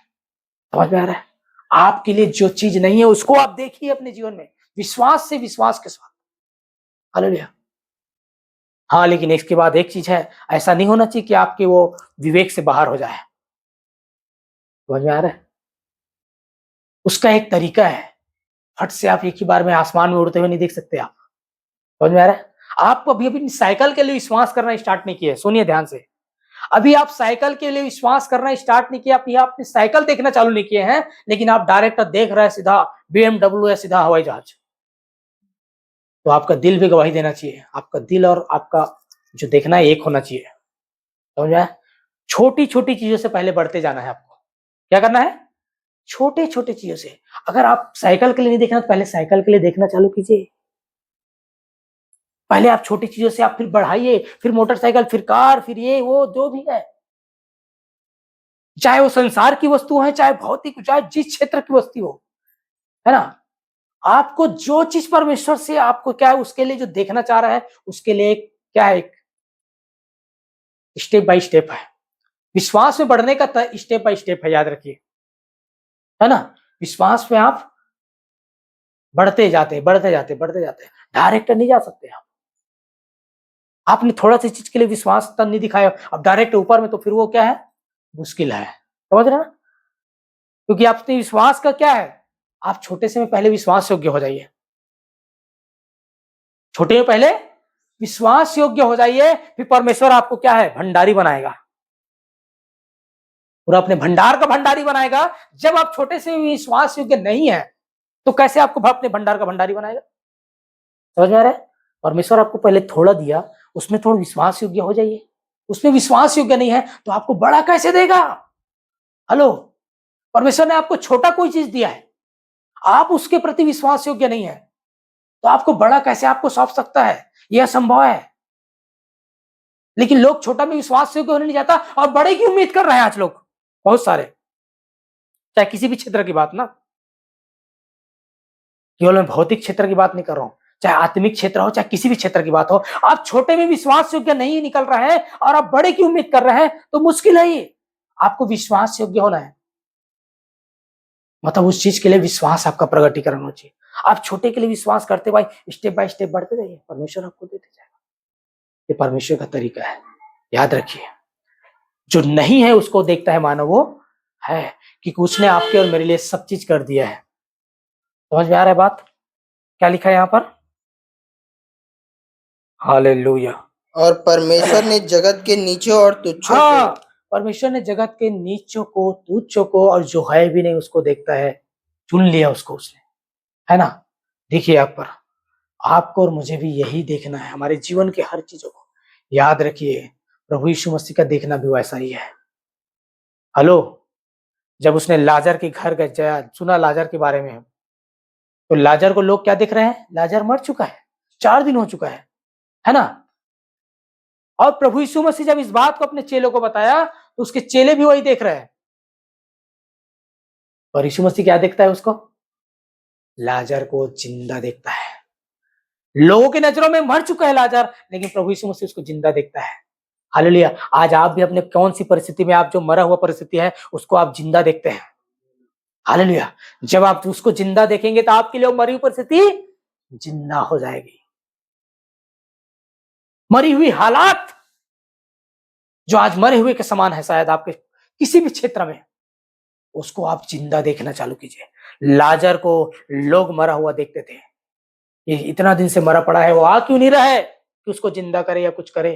समझ में आ रहा है? आपके लिए जो चीज नहीं है उसको आप देखिए अपने जीवन में, विश्वास से, विश्वास के साथ। हालेलुया। हाँ, लेकिन इसके बाद एक चीज है, ऐसा नहीं होना चाहिए कि आपके वो विवेक से बाहर हो जाए। समझ में आ रहा है? उसका एक तरीका है। फट से आप एक ही बार में आसमान में उड़ते हुए नहीं देख सकते आप। समझ में आ रहा है? आप अभी अभी साइकिल के लिए विश्वास करना स्टार्ट नहीं किया। सुनिए ध्यान से, अभी आप साइकिल के लिए विश्वास करना स्टार्ट नहीं किया, अभी आपने साइकिल देखना चालू नहीं किए हैं, लेकिन आप डायरेक्ट देख रहे हैं सीधा BMW या सीधा हवाई जहाज। तो आपका दिल भी गवाही देना चाहिए। आपका दिल और आपका जो देखना है एक होना चाहिए। समझ में आया? छोटी छोटी चीजों से पहले बढ़ते जाना है आपको। क्या करना है? छोटे छोटे चीजों से। अगर आप साइकिल के लिए नहीं देखना तो पहले साइकिल के लिए देखना चालू कीजिए। पहले आप छोटी चीजों से आप फिर बढ़ाइए, फिर मोटरसाइकिल, फिर कार, फिर ये वो जो भी है, चाहे वो संसार की वस्तु है, चाहे भौतिक, चाहे जिस क्षेत्र की वस्तु हो, है ना? आपको जो चीज परमेश्वर से आपको क्या है उसके लिए जो देखना चाह रहा है, उसके लिए क्या है, एक स्टेप बाय स्टेप है। विश्वास में बढ़ने का स्टेप बाय स्टेप है, याद रखिए, है ना? विश्वास में आप बढ़ते जाते हैं, बढ़ते जाते हैं, बढ़ते जाते हैं। डायरेक्ट नहीं जा सकते आप। आपने थोड़ा सी चीज के लिए विश्वास तब नहीं दिखाया, अब डायरेक्ट ऊपर में, तो फिर वो क्या है? मुश्किल है। समझ रहे हैं ना? क्योंकि आपके विश्वास का क्या है, आप छोटे से में पहले विश्वास योग्य हो जाइए। छोटे में पहले विश्वास योग्य हो जाइए, फिर परमेश्वर आपको क्या है? भंडारी बनाएगा, पूरा अपने भंडार का भंडारी बनाएगा। जब आप छोटे से विश्वास योग्य नहीं है, तो कैसे आपको अपने भंडार का भंडारी बनाएगा? समझ में आ रहा है? परमेश्वर आपको पहले थोड़ा दिया, उसमें थोड़ा विश्वास योग्य हो जाइए। उसमें विश्वास योग्य नहीं है तो आपको बड़ा कैसे देगा? हेलो, परमेश्वर ने आपको छोटा कोई चीज दिया है, आप उसके प्रति विश्वास योग्य नहीं है, तो आपको बड़ा कैसे आपको सौंप सकता है? यह असंभव है। लेकिन लोग छोटा में विश्वास योग्य होने नहीं जाता और बड़े की उम्मीद कर रहे हैं आज लोग, बहुत सारे, चाहे किसी भी क्षेत्र की बात ना, केवल मैं भौतिक क्षेत्र की बात नहीं कर रहा हूं, चाहे आत्मिक क्षेत्र हो, चाहे किसी भी क्षेत्र की बात हो। आप छोटे में विश्वास योग्य नहीं निकल रहे हैं और आप बड़े की उम्मीद कर रहे हैं, तो मुश्किल है ये। आपको विश्वास योग्य होना है, मतलब उस चीज के लिए विश्वास आपका प्रगटीकरण होना चाहिए। आप छोटे के लिए विश्वास करते भाई, स्टेप बाय स्टेप बढ़ते जाइए, परमेश्वर आपको देते जाएगा। ये परमेश्वर का तरीका है, याद रखिए। जो नहीं है उसको देखता है मानो वो है, क्योंकि उसने आपके और मेरे लिए सब चीज कर दिया है। समझ में आ रहा है बात? क्या लिखा है यहाँ पर? हालेलुया। और परमेश्वर ने जगत के नीचों और तुच्छों हाँ, को परमेश्वर ने जगत के नीचों को, तुच्छों को और जो है भी नहीं उसको देखता है, चुन लिया उसको उसने, है ना? देखिए आप पर, आपको और मुझे भी यही देखना है, हमारे जीवन के हर चीजों को। याद रखिए, प्रभु यीशु मसीह का देखना भी वैसा ही है। हेलो, जब उसने लाजर के घर गया, सुना लाजर के बारे में, तो लाजर को लोग क्या देख रहे हैं? लाजर मर चुका है, 4 दिन हो चुका है ना? और प्रभु यीशु मसीह जब इस बात को अपने चेलों को बताया, तो उसके चेले भी वही देख रहे हैं। और यीशु मसीह क्या देखता है उसको? लाजर को जिंदा देखता है। लोगों की नजरों में मर चुका है लाजर, लेकिन प्रभु यीशु मसीह उसको जिंदा देखता है। हालेलुया। आज आप भी अपने कौन सी परिस्थिति में, आप जो मरा हुआ परिस्थिति है उसको आप जिंदा देखते हैं। हालेलुया। जब आप उसको जिंदा देखेंगे तो आपके लिए मरी हुई परिस्थिति जिंदा हो जाएगी। मरी हुई हालात जो आज मरे हुए के समान है शायद आपके किसी भी क्षेत्र में, उसको आप जिंदा देखना चालू कीजिए। लाजर को लोग मरा हुआ देखते थे, ये इतना दिन से मरा पड़ा है, वो आ क्यों नहीं रहा है कि उसको जिंदा करे या कुछ करे?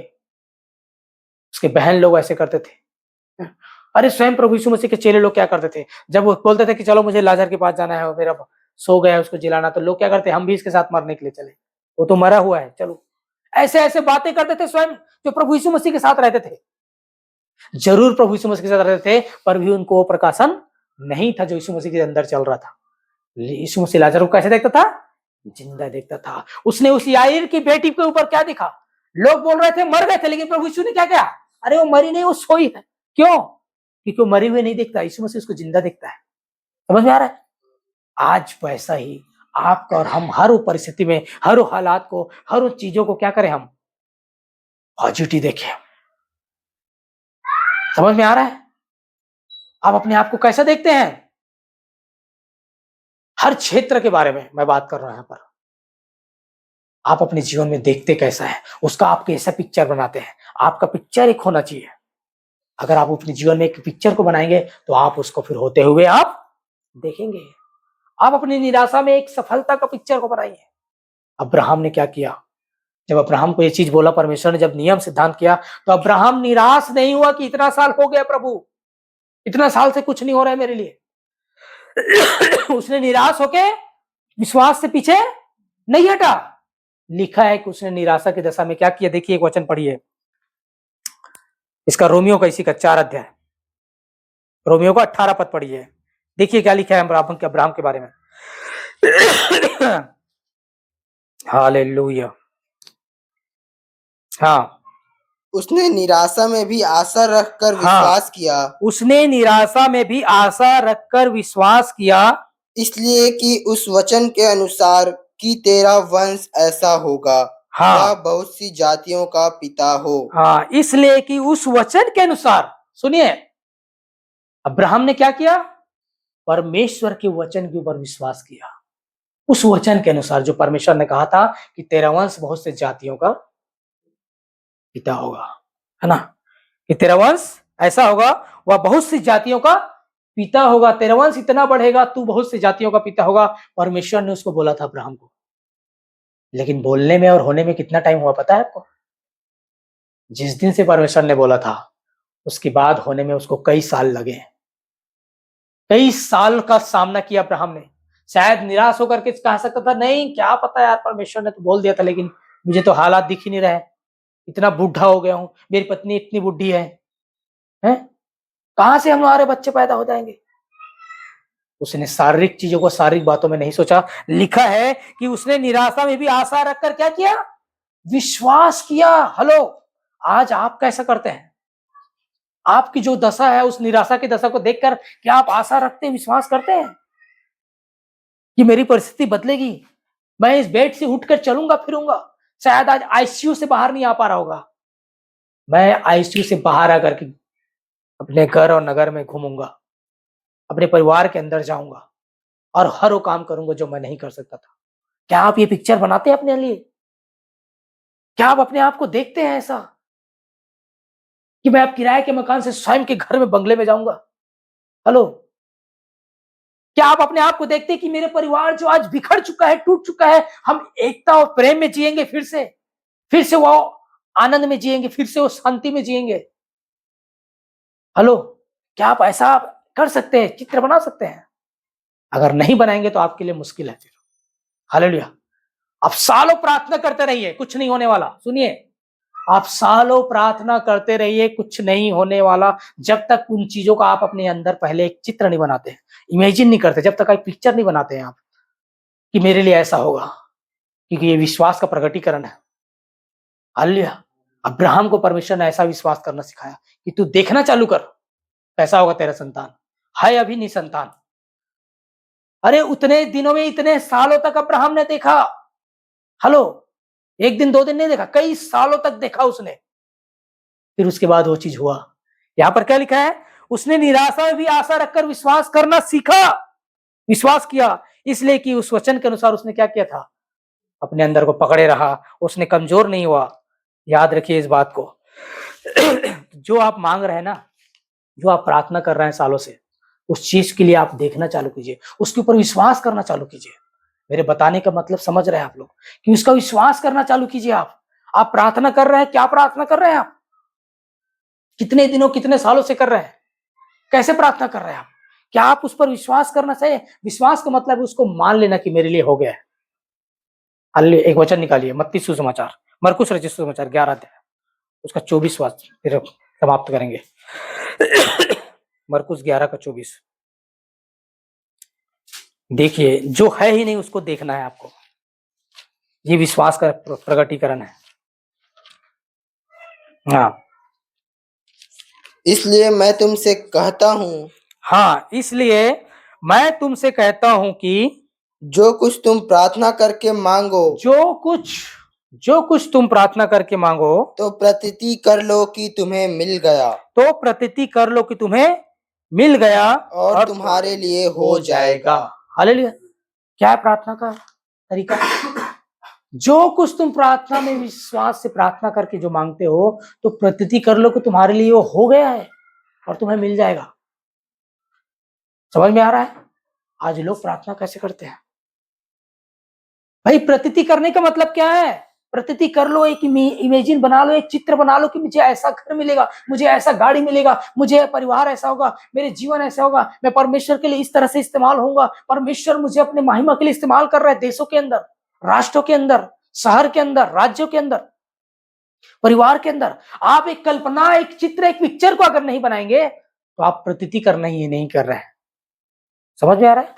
उसके बहन लोग ऐसे करते थे। अरे स्वयं प्रभु यीशु मसीह के चेले लोग क्या करते थे, जब वो बोलते थे कि चलो मुझे लाजर के पास जाना है, मेरा सो गया है उसको जिलाना, तो लोग क्या करते, हम भी इसके साथ मरने के लिए चले, वो तो मरा हुआ है, चलो। ऐसे ऐसे बातें करते थे स्वयं जो प्रभु यीशु मसीह के साथ रहते थे। जरूर प्रभु यीशु मसीह के साथ रहते थे, पर भी उनको वो प्रकाशन नहीं था जो यीशु मसीह के अंदर चल रहा था। यीशु मसीह लाजर को कैसे देखता था? जिंदा देखता था। उसने उस याईर की बेटी के ऊपर क्या देखा? लोग बोल रहे थे मर गए थे, लेकिन प्रभु यीशु ने क्या किया? अरे वो मरी नहीं, वो सोई है। क्यों? क्योंकि वो मरी हुई नहीं देखता, यीशु मसीह उसको जिंदा देखता है। समझ में आ रहा है? आज वैसा ही आपका और हम हर वो परिस्थिति में, हर वो हालात को, हर उन चीजों को क्या करें? हम पॉजिटिव देखें। समझ में आ रहा है? आप अपने आप को कैसा देखते हैं? हर क्षेत्र के बारे में मैं बात कर रहा हूं यहां पर। आप अपने जीवन में देखते कैसा है, उसका आप कैसा पिक्चर बनाते हैं। आपका पिक्चर एक होना चाहिए। अगर आप अपने जीवन में एक पिक्चर को बनाएंगे तो आप उसको फिर होते हुए आप देखेंगे। आप अपनी निराशा में एक सफलता का पिक्चर को बनाइए। अब्राहम ने क्या किया? जब अब्राहम को ये चीज बोला परमेश्वर ने, जब नियम सिद्धांत किया, तो अब्राहम निराश नहीं हुआ कि इतना साल हो गया प्रभु, इतना साल से कुछ नहीं हो रहा है मेरे लिए। उसने निराश होके विश्वास से पीछे नहीं हटा। लिखा है कि उसने निराशा की दशा में क्या किया? देखिए एक वचन पढ़िए इसका, रोमियो का इसी का 4 अध्याय, रोमियो का 18 पद पढ़िए। देखिए क्या लिखा है अब्राहम के बारे में। हालेलुया। हाँ, उसने निराशा में भी आशा रखकर विश्वास किया, उसने निराशा में भी आशा रखकर विश्वास किया, इसलिए कि उस वचन के अनुसार कि तेरा वंश ऐसा होगा, वह बहुत सी जातियों का पिता हो। हाँ, इसलिए कि उस वचन के अनुसार, सुनिए, अब्राहम ने क्या किया? परमेश्वर के वचन के ऊपर विश्वास किया। उस वचन के अनुसार जो परमेश्वर ने कहा था कि तेरा वंश बहुत से जातियों का पिता होगा, है ना? कि तेरा वंश ऐसा होगा, वह बहुत सी जातियों का पिता होगा, तेरा वंश इतना बढ़ेगा, तू बहुत सी जातियों का पिता होगा। परमेश्वर ने उसको बोला था अब्राहम को, लेकिन बोलने में और होने में कितना टाइम हुआ पता है आपको? जिस दिन से परमेश्वर ने बोला था, उसके बाद होने में उसको कई साल लगे। कई साल का सामना किया अब्राहम ने। शायद निराश होकर के कह सकता था, नहीं क्या पता यार, परमेश्वर ने तो बोल दिया था, लेकिन मुझे तो हालात दिख ही नहीं रहे, इतना बूढ़ा हो गया हूं, मेरी पत्नी इतनी बुढ़ी है, हैं? कहां से हमारे बच्चे पैदा हो जाएंगे? उसने शारीरिक चीजों को, शारीरिक बातों में नहीं सोचा। लिखा है कि उसने निराशा में भी आशा रखकर क्या किया? विश्वास किया। हेलो, आज आप कैसा करते हैं? आपकी जो दशा है, उस निराशा की दशा को देखकर क्या आप आशा रखते हैं, विश्वास करते हैं कि मेरी परिस्थिति बदलेगी, मैं इस बेड से उठकर चलूंगा फिरूंगा? शायद आज आईसीयू से बाहर नहीं आ पा रहा होगा, मैं आईसीयू से बाहर आकर के अपने घर और नगर में घूमूंगा, अपने परिवार के अंदर जाऊंगा और हर वो काम करूंगा जो मैं नहीं कर सकता था। क्या आप ये पिक्चर बनाते हैं अपने लिए? क्या आप अपने आप को देखते हैं ऐसा कि मैं अब किराए के मकान से स्वयं के घर में, बंगले में जाऊंगा? हेलो, क्या आप अपने आप को देखते हैं कि मेरे परिवार जो आज बिखर चुका है, टूट चुका है, हम एकता और प्रेम में जिएंगे, फिर से वो आनंद में जिएंगे, फिर से वो शांति में जिएंगे? हेलो, क्या आप ऐसा कर सकते हैं, चित्र बना सकते हैं? अगर नहीं बनाएंगे तो आपके लिए मुश्किल है फिर। हालेलुया। आप सालों प्रार्थना करते रहिए, कुछ नहीं होने वाला। सुनिए, आप सालों प्रार्थना करते रहिए, कुछ नहीं होने वाला, जब तक उन चीजों का आप अपने अंदर पहले एक चित्र नहीं बनाते हैं, इमेजिन नहीं करते, जब तक एक पिक्चर नहीं बनाते हैं आप कि मेरे लिए ऐसा होगा, क्योंकि ये विश्वास का प्रकटीकरण है। हालेलुया। अब्राहम को परमेश्वर ने ऐसा विश्वास करना सिखाया कि तू देखना चालू कर, कैसा होगा तेरा संतान। है अभी निसंतान। अरे उतने दिनों में, इतने सालों तक अब्राहम ने देखा। हेलो, एक दिन दो दिन नहीं देखा, कई सालों तक देखा उसने। फिर उसके बाद वो चीज हुआ। यहां पर क्या लिखा है? उसने निराशा में भी आशा रखकर विश्वास करना सीखा, विश्वास किया, इसलिए कि उस वचन के अनुसार उसने क्या किया था? अपने अंदर को पकड़े रहा, उसने कमजोर नहीं हुआ। याद रखिए इस बात को। जो आप मांग रहे हैं ना, जो आप प्रार्थना कर रहे हैं सालों से, उस चीज के लिए आप देखना चालू कीजिए, उसके ऊपर विश्वास करना चालू कीजिए। मेरे बताने का मतलब समझ रहे हैं आप लोग? कि उसका विश्वास करना चालू कीजिए। आप प्रार्थना कर रहे हैं, क्या प्रार्थना कर रहे हैं आप? कितने दिनों, कितने सालों से कर रहे हैं? कैसे प्रार्थना कर रहे हैं आप? क्या आप उस पर विश्वास करना चाहिए? विश्वास का मतलब उसको मान लेना कि मेरे लिए हो गया है। हालेलुया। एक वचन निकालिए, मत्ती सुसमाचार, मरकुस रचित सुसमाचार 11 अध्याय, उसका 24 वाक्य फिर समाप्त करेंगे। मरकुस 11 का 24। देखिए, जो है ही नहीं उसको देखना है आपको। ये विश्वास का प्रकटीकरण है। हाँ इसलिए मैं तुमसे कहता हूँ, हाँ, इसलिए मैं तुमसे कहता हूं कि जो कुछ तुम प्रार्थना करके मांगो जो कुछ तुम प्रार्थना करके मांगो तो प्रतीति कर लो कि तुम्हें मिल गया तो प्रतीति कर लो कि तुम्हें मिल गया और तुम्हारे लिए हो जाएगा। हालेलुया। क्या है प्रार्थना का तरीका? जो कुछ तुम प्रार्थना में विश्वास से प्रार्थना करके जो मांगते हो तो प्रतीति कर लो कि तुम्हारे लिए वो हो गया है और तुम्हें मिल जाएगा। समझ में आ रहा है? आज लोग प्रार्थना कैसे करते हैं भाई? प्रतीति करने का मतलब क्या है? प्रतीति कर लो, एक इमेजिन बना लो, एक चित्र बना लो कि मुझे ऐसा घर मिलेगा, मुझे ऐसा गाड़ी मिलेगा, मुझे परिवार ऐसा होगा, मेरे जीवन ऐसा होगा, मैं परमेश्वर के लिए इस तरह से इस्तेमाल होऊंगा, परमेश्वर मुझे अपने महिमा के लिए इस्तेमाल कर रहा है, देशों के अंदर, राष्ट्रों के अंदर, शहर के अंदर, राज्यों के अंदर, परिवार के अंदर। आप एक कल्पना, एक चित्र, एक पिक्चर को अगर नहीं बनाएंगे तो आप प्रतीति करना ही नहीं कर रहे हैं। समझ में आ रहा है?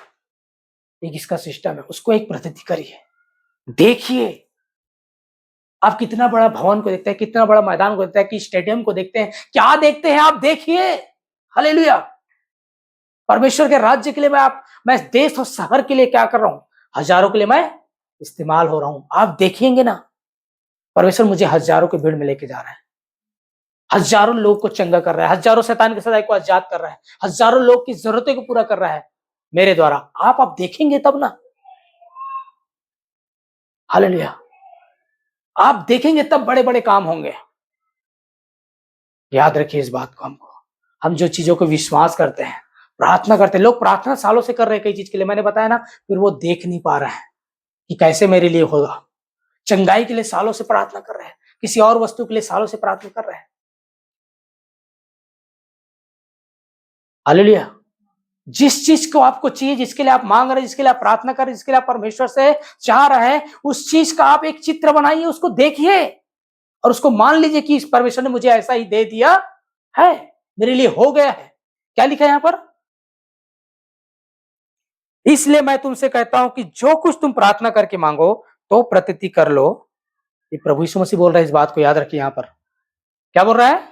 एक इसका सिस्टम है, उसको एक प्रतीति करिए, देखिए। आप कितना बड़ा भवन को देखते हैं, कितना बड़ा मैदान को देखते हैं, कि स्टेडियम को देखते हैं, क्या देखते हैं आप? देखिए। हालेलुया। परमेश्वर के राज्य के लिए मैं देश और शहर के लिए क्या कर रहा हूं? हजारों के लिए मैं इस्तेमाल हो रहा हूं। आप देखेंगे ना, परमेश्वर मुझे हजारों की भीड़ में लेके जा रहा है, हजारों लोग को चंगा कर रहा है, हजारों शैतान की सजाई को आजाद कर रहा है, हजारों लोग की जरूरतें को पूरा कर रहा है मेरे द्वारा। आप देखेंगे तब ना। हालेलुया। आप देखेंगे तब बड़े बड़े काम होंगे। याद रखिए इस बात को। हम जो चीजों को विश्वास करते हैं, प्रार्थना करते हैं, लोग प्रार्थना सालों से कर रहे हैं कई चीज के लिए, मैंने बताया ना, फिर वो देख नहीं पा रहे हैं कि कैसे मेरे लिए होगा। चंगाई के लिए सालों से प्रार्थना कर रहे हैं, किसी और वस्तु के लिए सालों से प्रार्थना कर रहे हैं। हालेलुया। जिस चीज को आपको चाहिए, जिसके लिए आप मांग रहे हैं, जिसके लिए आप प्रार्थना कर रहे हैं, जिसके लिए आप परमेश्वर से चाह रहे हैं, उस चीज का आप एक चित्र बनाइए, उसको देखिए और उसको मान लीजिए कि इस परमेश्वर ने मुझे ऐसा ही दे दिया है, मेरे लिए हो गया है। क्या लिखा है यहां पर? इसलिए मैं तुमसे कहता हूं कि जो कुछ तुम प्रार्थना करके मांगो तो प्रतीति कर लो। ये प्रभु यीशु मसीह बोल रहा है, इस बात को याद रखिए। यहां पर क्या बोल रहा है?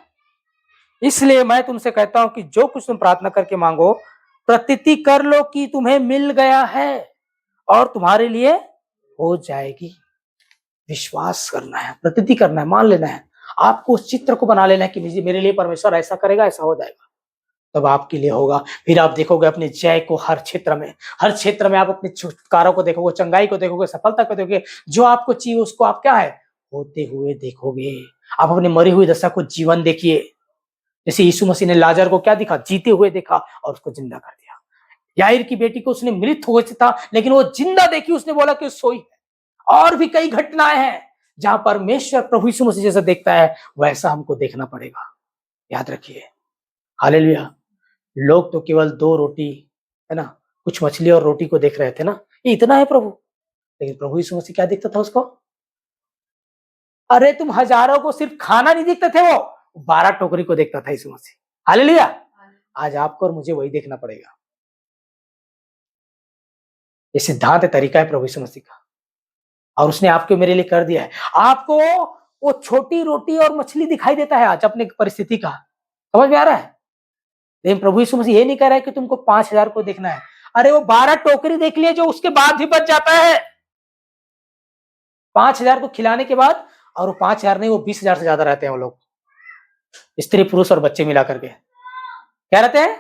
इसलिए मैं तुमसे कहता हूं कि जो कुछ तुम प्रार्थना करके मांगो प्रतीति कर लो कि तुम्हें मिल गया है और तुम्हारे लिए हो जाएगी। विश्वास करना है, प्रतीति करना है, मान लेना है, आपको उस चित्र को बना लेना है कि मेरे लिए परमेश्वर ऐसा करेगा, ऐसा हो जाएगा, तब आपके लिए होगा। फिर आप देखोगे अपने जय को हर क्षेत्र में, हर क्षेत्र में आप अपने छुटकारों को देखोगे, चंगाई को देखोगे, सफलता को देखोगे। जो आपको चाहिए उसको आप क्या है? होते हुए देखोगे। आप अपनी मरी हुई दशा को जीवन देखिए। जैसे यीशु मसीह ने लाजर को क्या दिखा? जीते हुए देखा और उसको जिंदा कर दिया। याईर की बेटी को उसने मृत हुए था लेकिन वो जिंदा देखी, उसने बोला कि सोई है। और भी कई घटनाएं हैं जहां परमेश्वर प्रभु यीशु मसीह जैसा देखता है वैसा हमको देखना पड़ेगा। याद रखिए। हालेलुया। लोग तो केवल 2 रोटी, है ना, कुछ मछली और रोटी को देख रहे थे ना, ये इतना है प्रभु। लेकिन प्रभु यीशु मसीह क्या दिखता था उसको? अरे तुम हजारों को सिर्फ खाना नहीं दिखते थे, वो 12 टोकरी को देखता था यीशु मसीह। हालेलुया। आज आपको और मुझे वही देखना पड़ेगा। ये सिद्धांत है, तरीका है प्रभु यीशु मसीह का, और उसने आपके मेरे लिए कर दिया है। आपको वो छोटी रोटी और मछली दिखाई देता है आज अपने परिस्थिति का, समझ में आ रहा है? लेकिन प्रभु यीशु मसीह ये नहीं कह रहा है कि तुमको 5,000 को देखना है। अरे वो 12 टोकरी देख लिए जो उसके बाद भी बच जाता है 5,000 को खिलाने के बाद। और वो 5,000 नहीं, वो 20,000 से ज्यादा रहते हैं वो लोग, स्त्री पुरुष और बच्चे मिला करके। क्या रहते हैं?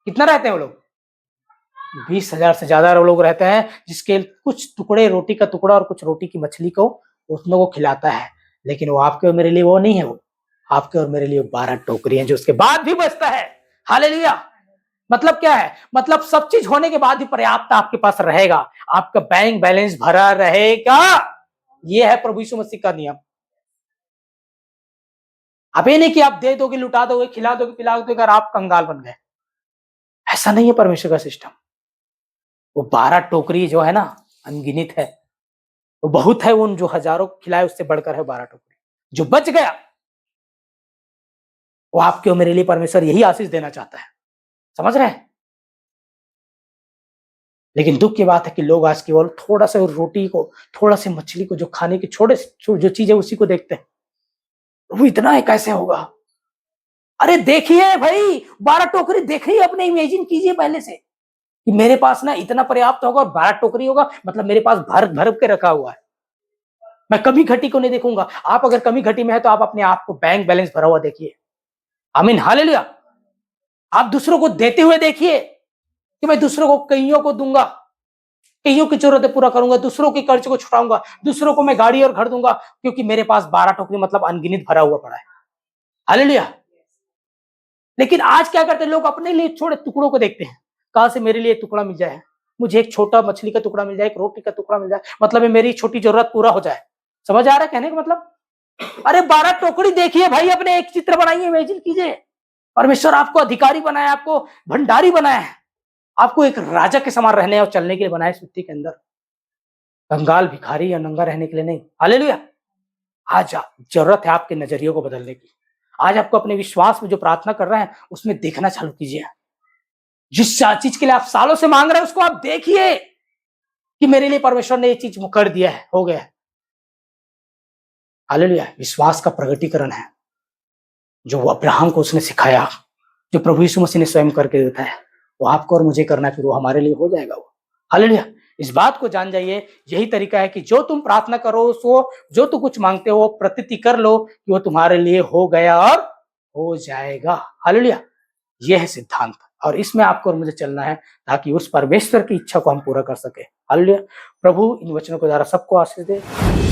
कितना रहते हैं वो लोग? 20,000 से ज्यादा लोग रहते हैं, जिसके कुछ टुकड़े रोटी का टुकड़ा और कुछ रोटी की मछली को उसमें वो खिलाता है। लेकिन वो आपके और मेरे लिए वो नहीं है। वो आपके और मेरे लिए 12 टोकरी हैं जो उसके बाद भी बचता है। हालेलुया। मतलब क्या है? मतलब सब चीज होने के बाद भी पर्याप्त आपके पास रहेगा, आपका बैंक बैलेंस भरा रहेगा। ये है प्रभु यीशु मसीह का नियम। अब ये नहीं कि आप दे दोगे, लुटा दोगे, खिला दोगे, पिला दोगे अगर आप कंगाल बन गए। ऐसा नहीं है परमेश्वर का सिस्टम। वो 12 टोकरी जो है ना, अनगिनित है, वो बहुत है। उन जो हजारों खिलाए उससे बढ़कर है 12 टोकरी। जो बच गया वो आपके और मेरे लिए परमेश्वर यही आशीष देना चाहता है। समझ रहे हैं? लेकिन दुख की बात है कि लोग आज केवल थोड़ा सा रोटी को, थोड़ा सी मछली को, जो खाने की छोटे जो चीज है उसी को देखते हैं। वो इतना है कैसे होगा? अरे देखिए भाई, 12 टोकरी देखिए, अपने इमेजिन कीजिए पहले से कि मेरे पास ना इतना पर्याप्त होगा और 12 टोकरी होगा, मतलब मेरे पास भर भर के रखा हुआ है। मैं कमी घटी को नहीं देखूंगा। आप अगर कमी घटी में है तो आप अपने आप को बैंक बैलेंस भरा हुआ देखिए। आमीन, हालेलुया। आप दूसरों को देते हुए देखिए कि मैं दूसरों को, कईयों को दूंगा, कईयों की जरूरतें पूरा करूंगा, दूसरों के कर्ज को छुड़ाऊंगा, दूसरों को मैं गाड़ी और घर दूंगा, क्योंकि मेरे पास 12 टोकरी मतलब अनगिनत भरा हुआ पड़ा है। हालेलुया। लेकिन आज क्या करते हैं लोग? अपने लिए छोटे टुकड़ों को देखते हैं। कहां से मेरे लिए टुकड़ा मिल जाए, मुझे एक छोटा मछली का टुकड़ा मिल जाए, एक रोटी का टुकड़ा मिल जाए, मतलब मेरी छोटी जरूरत पूरा हो जाए। समझ आ रहा है कहने का मतलब? अरे 12 टोकरी देखिए भाई, अपने एक चित्र बनाइए, इमेजिन कीजिए। परमेश्वर आपको अधिकारी बनाया, आपको भंडारी बनाया है, आपको एक राजा के समान रहने और चलने के लिए बनाया इस मिट्टी के अंदर, कंगाल भिखारी या नंगा रहने के लिए नहीं। हालेलुया। आज जरूरत है आपके नजरियों को बदलने की। आज आपको अपने विश्वास में जो प्रार्थना कर रहे हैं उसमें देखना चालू कीजिए। जिस चीज के लिए आप सालों से मांग रहे हैं उसको आप देखिए कि मेरे लिए परमेश्वर ने ये चीज कर दिया है, हो गया है। हालेलुया। विश्वास का प्रगटीकरण है जो वो अब्राहम को उसने सिखाया, जो प्रभु यीशु मसीह ने स्वयं करके देता है, वो आपको और मुझे करना है, फिर वो हमारे लिए हो जाएगा वो। हालेलुया। इस बात को जान जाइए, यही तरीका है कि जो तुम प्रार्थना करो उसको, जो तुम कुछ मांगते हो प्रतीति कर लो कि वो तुम्हारे लिए हो गया और हो जाएगा। हालेलुया। यह है सिद्धांत, और इसमें आपको और मुझे चलना है ताकि उस परमेश्वर की इच्छा को हम पूरा कर सके। हालेलुया। प्रभु इन वचनों के द्वारा सबको आशीष दे।